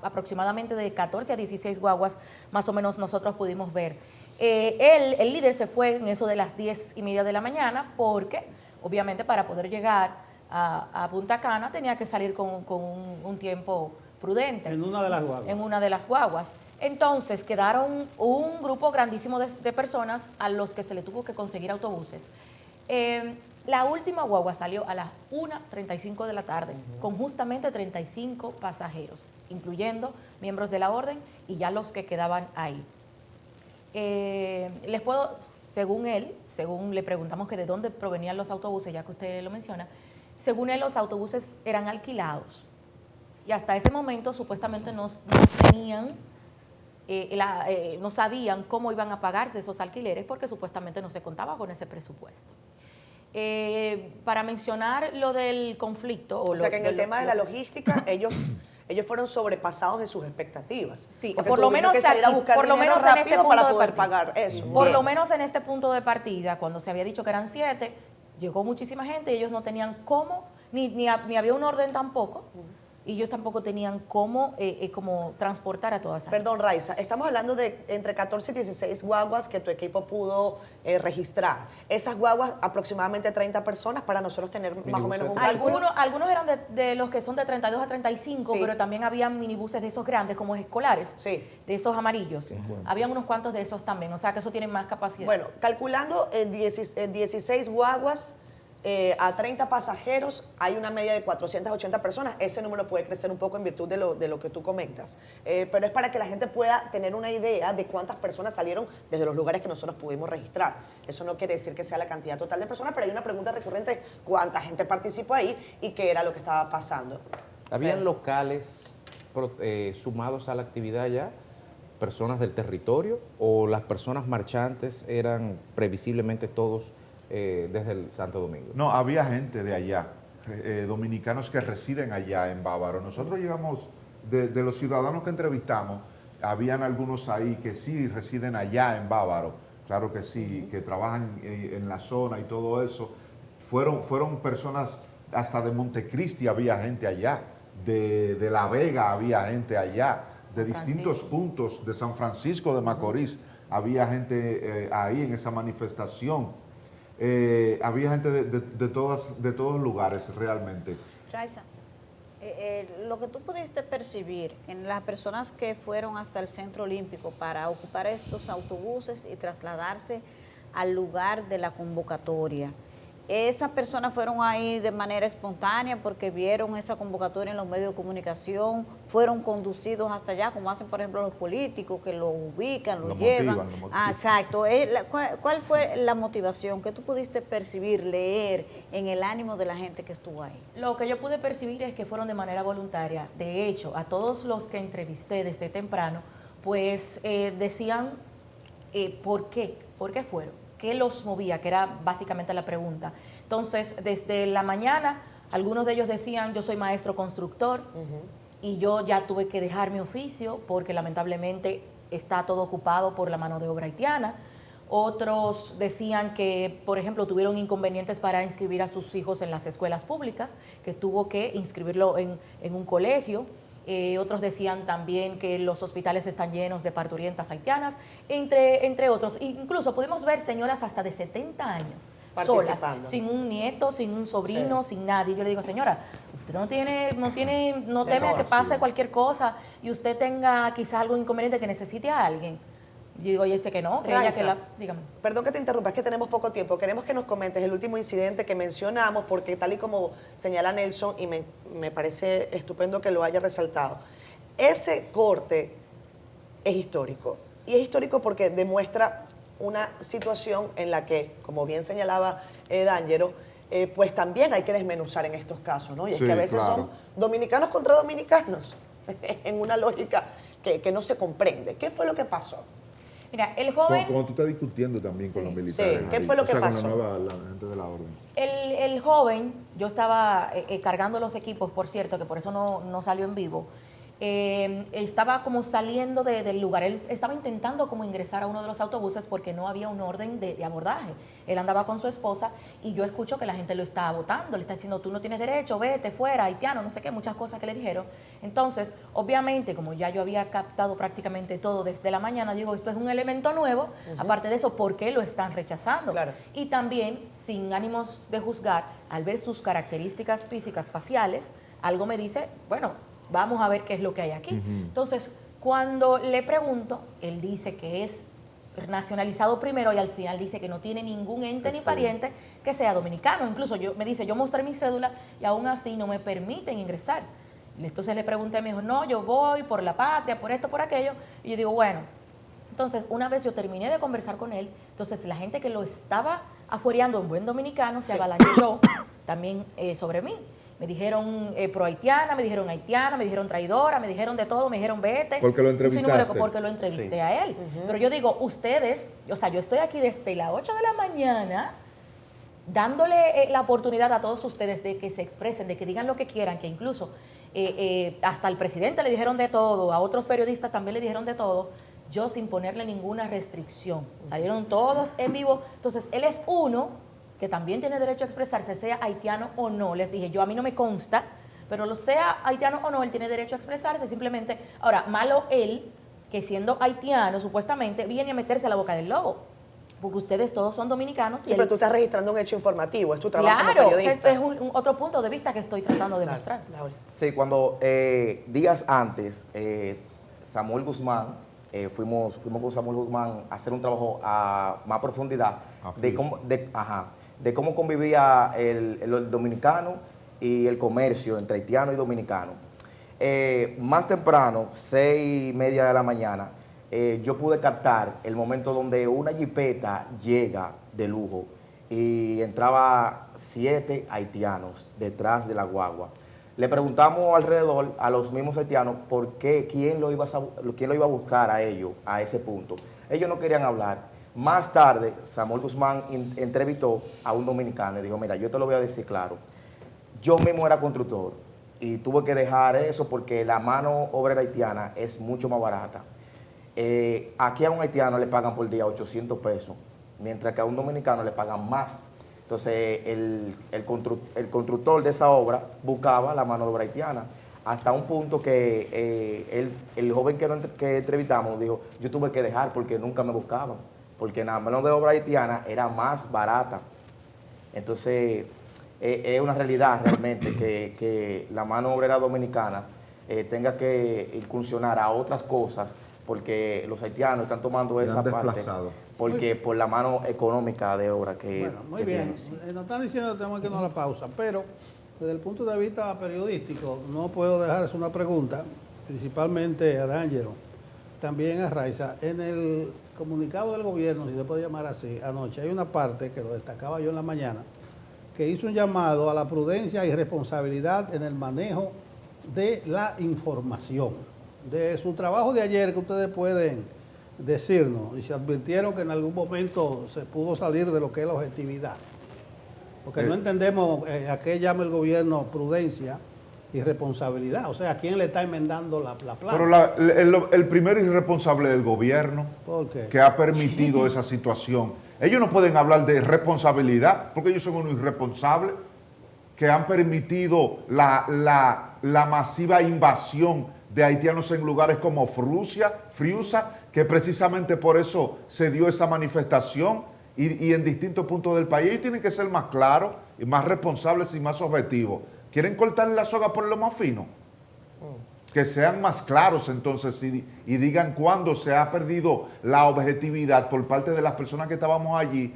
aproximadamente de 14 a 16 guaguas más o menos nosotros pudimos ver. El líder se fue en eso de las 10:30 de la mañana porque obviamente para poder llegar a Punta Cana tenía que salir con un tiempo prudente. En una de las guaguas. En una de las guaguas. Entonces quedaron un grupo grandísimo de personas a los que se le tuvo que conseguir autobuses. La última guagua salió a las 1:35 de la tarde, con justamente 35 pasajeros, incluyendo miembros de la orden y ya los que quedaban ahí. Les puedo, según le preguntamos que de dónde provenían los autobuses, ya que usted lo menciona, según él los autobuses eran alquilados. Y hasta ese momento supuestamente no tenían, no sabían cómo iban a pagarse esos alquileres porque supuestamente no se contaba con ese presupuesto. Para mencionar lo del conflicto. O sea que en el tema de la logística, ellos fueron sobrepasados de sus expectativas. Sí, porque por lo menos que salir a buscar por lo dinero menos en rápido este punto para de poder partida. pagar eso. Por lo menos en este punto de partida, cuando se había dicho que eran 7, llegó muchísima gente y ellos no tenían cómo, ni había un orden tampoco. Y ellos tampoco tenían cómo transportar a todas esas. Perdón, Raiza, estamos hablando de entre 14 y 16 guaguas que tu equipo pudo registrar. Esas guaguas, aproximadamente 30 personas, para nosotros tener más o menos un cálculo. Algunos eran de los que son de 32 a 35, sí. Pero también habían minibuses de esos grandes, como escolares, sí. De esos amarillos. Sí. Habían unos cuantos de esos también, o sea que eso tiene más capacidad. Bueno, calculando 16 guaguas, a 30 pasajeros hay una media de 480 personas. Ese número puede crecer un poco en virtud de lo que tú comentas. Pero es para que la gente pueda tener una idea de cuántas personas salieron desde los lugares que nosotros pudimos registrar. Eso no quiere decir que sea la cantidad total de personas, pero hay una pregunta recurrente: ¿cuánta gente participó ahí y qué era lo que estaba pasando? ¿Habían locales sumados a la actividad ya? ¿Personas del territorio o las personas marchantes eran previsiblemente todos desde el Santo Domingo? No, había gente de allá, dominicanos que residen allá en Bávaro. Nosotros llegamos, de los ciudadanos que entrevistamos, habían algunos ahí que sí residen allá en Bávaro, claro que sí, que trabajan en la zona y todo eso. Fueron personas, hasta de Montecristi había gente allá, de La Vega había gente allá, de distintos puntos, de San Francisco de Macorís había gente ahí en esa manifestación. Había gente de todos lugares realmente. Raiza, lo que tú pudiste percibir en las personas que fueron hasta el Centro Olímpico para ocupar estos autobuses y trasladarse al lugar de la convocatoria, ¿esas personas fueron ahí de manera espontánea porque vieron esa convocatoria en los medios de comunicación? ¿Fueron conducidos hasta allá, como hacen, por ejemplo, los políticos, que lo ubican, lo llevan? Exacto. ¿Cuál fue la motivación que tú pudiste percibir, leer en el ánimo de la gente que estuvo ahí? Lo que yo pude percibir es que fueron de manera voluntaria. De hecho, a todos los que entrevisté desde temprano, pues decían ¿por qué? ¿Por qué fueron? ¿Qué los movía? Que era básicamente la pregunta. Entonces, desde la mañana, algunos de ellos decían: yo soy maestro constructor y yo ya tuve que dejar mi oficio porque lamentablemente está todo ocupado por la mano de obra haitiana. Otros decían que, por ejemplo, tuvieron inconvenientes para inscribir a sus hijos en las escuelas públicas, que tuvo que inscribirlo en un colegio. Otros decían también que los hospitales están llenos de parturientas haitianas, entre otros. Incluso pudimos ver señoras hasta de 70 años solas, sin un nieto, sin un sobrino, sin nadie. Yo le digo, señora, usted no teme a que pase cualquier cosa y usted tenga quizás algo inconveniente que necesite a alguien. Yo digo, y ese que no, que ella que la... Dígame. Perdón que te interrumpa, es que tenemos poco tiempo. Queremos que nos comentes el último incidente que mencionamos, porque tal y como señala Nelson, y me parece estupendo que lo haya resaltado, ese corte es histórico. Y es histórico porque demuestra una situación en la que, como bien señalaba D'Angelo, pues también hay que desmenuzar en estos casos, ¿no? Y es que a veces son dominicanos contra dominicanos, en una lógica que no se comprende. ¿Qué fue lo que pasó? Mira, el joven... Como tú estás discutiendo también con los militares. Sí, ¿qué fue lo que pasó? Con la gente de la orden. El joven, yo estaba cargando los equipos, por cierto, que por eso no salió en vivo. Estaba como saliendo del lugar. Él estaba intentando como ingresar a uno de los autobuses porque no había un orden de abordaje. Él andaba con su esposa y yo escucho que la gente lo está botando, le está diciendo, tú no tienes derecho, vete fuera, haitiano, no sé qué, muchas cosas que le dijeron. Entonces, obviamente, como ya yo había captado prácticamente todo desde la mañana, digo, esto es un elemento nuevo. Aparte de eso, ¿por qué lo están rechazando? Claro. Y también, sin ánimos de juzgar, al ver sus características físicas faciales, algo me dice, bueno, vamos a ver qué es lo que hay aquí. Entonces, cuando le pregunto, él dice que es nacionalizado primero y al final dice que no tiene ningún ente ni pariente que sea dominicano. Incluso me dice, yo mostré mi cédula y aún así no me permiten ingresar. Entonces le pregunté, me dijo, no, yo voy por la patria, por esto, por aquello. Y yo digo, bueno, entonces una vez yo terminé de conversar con él, entonces la gente que lo estaba afuereando en buen dominicano se avalanchó también sobre mí. Me dijeron pro-haitiana, me dijeron haitiana, me dijeron traidora, me dijeron de todo, me dijeron vete. Porque lo entrevistaste. Porque lo entrevisté a él. Pero yo digo, ustedes, o sea, yo estoy aquí desde las 8 de la mañana dándole la oportunidad a todos ustedes de que se expresen, de que digan lo que quieran, que incluso hasta al presidente le dijeron de todo, a otros periodistas también le dijeron de todo, yo sin ponerle ninguna restricción. Salieron todos en vivo. Entonces, él es uno que también tiene derecho a expresarse, sea haitiano o no. Les dije, yo a mí no me consta, pero lo sea haitiano o no, él tiene derecho a expresarse simplemente. Ahora, malo él, que siendo haitiano, supuestamente, viene a meterse a la boca del lobo. Porque ustedes todos son dominicanos. Sí, pero tú estás registrando un hecho informativo, es tu trabajo como periodista. Claro, es un otro punto de vista que estoy tratando de mostrar. Sí, cuando días antes, Samuel Guzmán, fuimos con Samuel Guzmán a hacer un trabajo a más profundidad de cómo convivía el dominicano y el comercio entre haitiano y dominicano. Más temprano, 6:30 de la mañana, yo pude captar el momento donde una jipeta llega de lujo y entraba 7 haitianos detrás de la guagua. Le preguntamos alrededor a los mismos haitianos por qué, quién lo iba a buscar a ellos a ese punto. Ellos no querían hablar. Más tarde, Samuel Guzmán entrevistó a un dominicano y dijo, mira, yo te lo voy a decir claro. Yo mismo era constructor y tuve que dejar eso porque la mano obrera haitiana es mucho más barata. Aquí a un haitiano le pagan por día 800 pesos, mientras que a un dominicano le pagan más. Entonces, el constructor de esa obra buscaba la mano de obra haitiana, hasta un punto que el joven que entrevistamos dijo, yo tuve que dejar porque nunca me buscaban, porque la mano de obra haitiana era más barata. Entonces, es una realidad realmente que la mano obrera dominicana tenga que incursionar a otras cosas, porque los haitianos están tomando esa parte porque por la mano económica de obra que bueno, muy bien. Nos están diciendo que tenemos que irnos a la pausa, pero desde el punto de vista periodístico no puedo dejarles una pregunta, principalmente a D'Angelo, también a Raiza. En el comunicado del gobierno, si se puede llamar así, anoche hay una parte que lo destacaba yo en la mañana, que hizo un llamado a la prudencia y responsabilidad en el manejo de la información. De su trabajo de ayer, que ustedes pueden decirnos, y se advirtieron que en algún momento se pudo salir de lo que es la objetividad. Porque no entendemos a qué llama el gobierno prudencia irresponsabilidad. O sea, ¿quién le está enmendando la plata? Pero el primer irresponsable del gobierno que ha permitido esa situación. Ellos no pueden hablar de responsabilidad porque ellos son unos irresponsables que han permitido la masiva invasión de haitianos en lugares como Friusa, que precisamente por eso se dio esa manifestación y en distintos puntos del país. Ellos tienen que ser más claros, y más responsables y más objetivos. ¿Quieren cortarle la soga por lo más fino? Que sean más claros entonces y digan cuándo se ha perdido la objetividad por parte de las personas que estábamos allí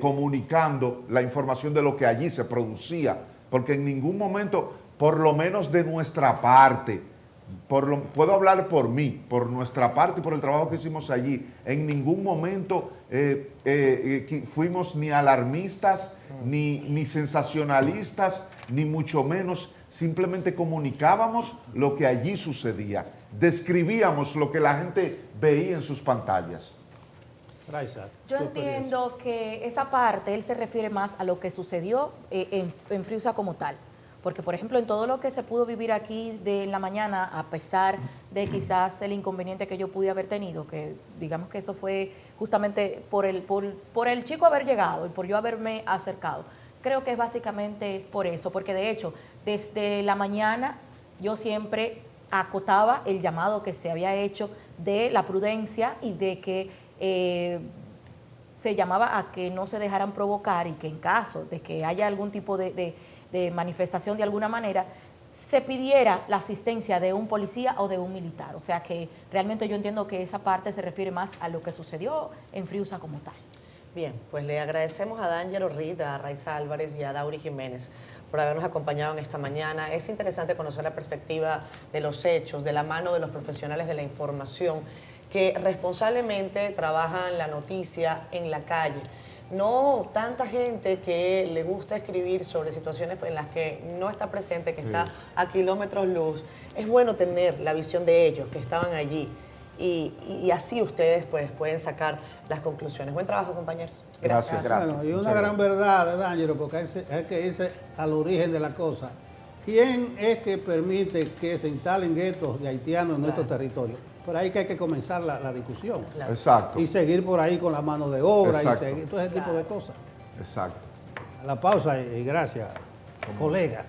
comunicando la información de lo que allí se producía. Porque en ningún momento, por lo menos de nuestra parte, puedo hablar por mí, por nuestra parte y por el trabajo que hicimos allí, en ningún momento fuimos ni alarmistas, ni sensacionalistas, ni mucho menos. Simplemente comunicábamos lo que allí sucedía, describíamos lo que la gente veía en sus pantallas. Yo entiendo que esa parte, él se refiere más a lo que sucedió en Friusa como tal. Porque, por ejemplo, en todo lo que se pudo vivir aquí de la mañana, a pesar de quizás el inconveniente que yo pude haber tenido, que digamos que eso fue justamente por el chico haber llegado y por yo haberme acercado, creo que es básicamente por eso, porque de hecho, desde la mañana yo siempre acotaba el llamado que se había hecho de la prudencia y de que se llamaba a que no se dejaran provocar y que en caso de que haya algún tipo de manifestación de alguna manera, se pidiera la asistencia de un policía o de un militar. O sea que realmente yo entiendo que esa parte se refiere más a lo que sucedió en Friusa como tal. Bien, pues le agradecemos a D'Angelo Reed, a Raiza Álvarez y a Dauri Jiménez por habernos acompañado en esta mañana. Es interesante conocer la perspectiva de los hechos, de la mano de los profesionales de la información que responsablemente trabajan la noticia en la calle. No tanta gente que le gusta escribir sobre situaciones en las que no está presente, que está a kilómetros luz. Es bueno tener la visión de ellos, que estaban allí. Y así ustedes pues pueden sacar las conclusiones. Buen trabajo, compañeros. Gracias. Bueno, y una gran verdad, D'Angelo, porque hay que irse al origen de la cosa. ¿Quién es que permite que se instalen guetos de haitianos en nuestro territorio? Por ahí que hay que comenzar la discusión. Exacto. Y seguir por ahí con la mano de obra. Exacto. Y seguir todo ese tipo de cosas. Exacto. A la pausa y gracias, colegas.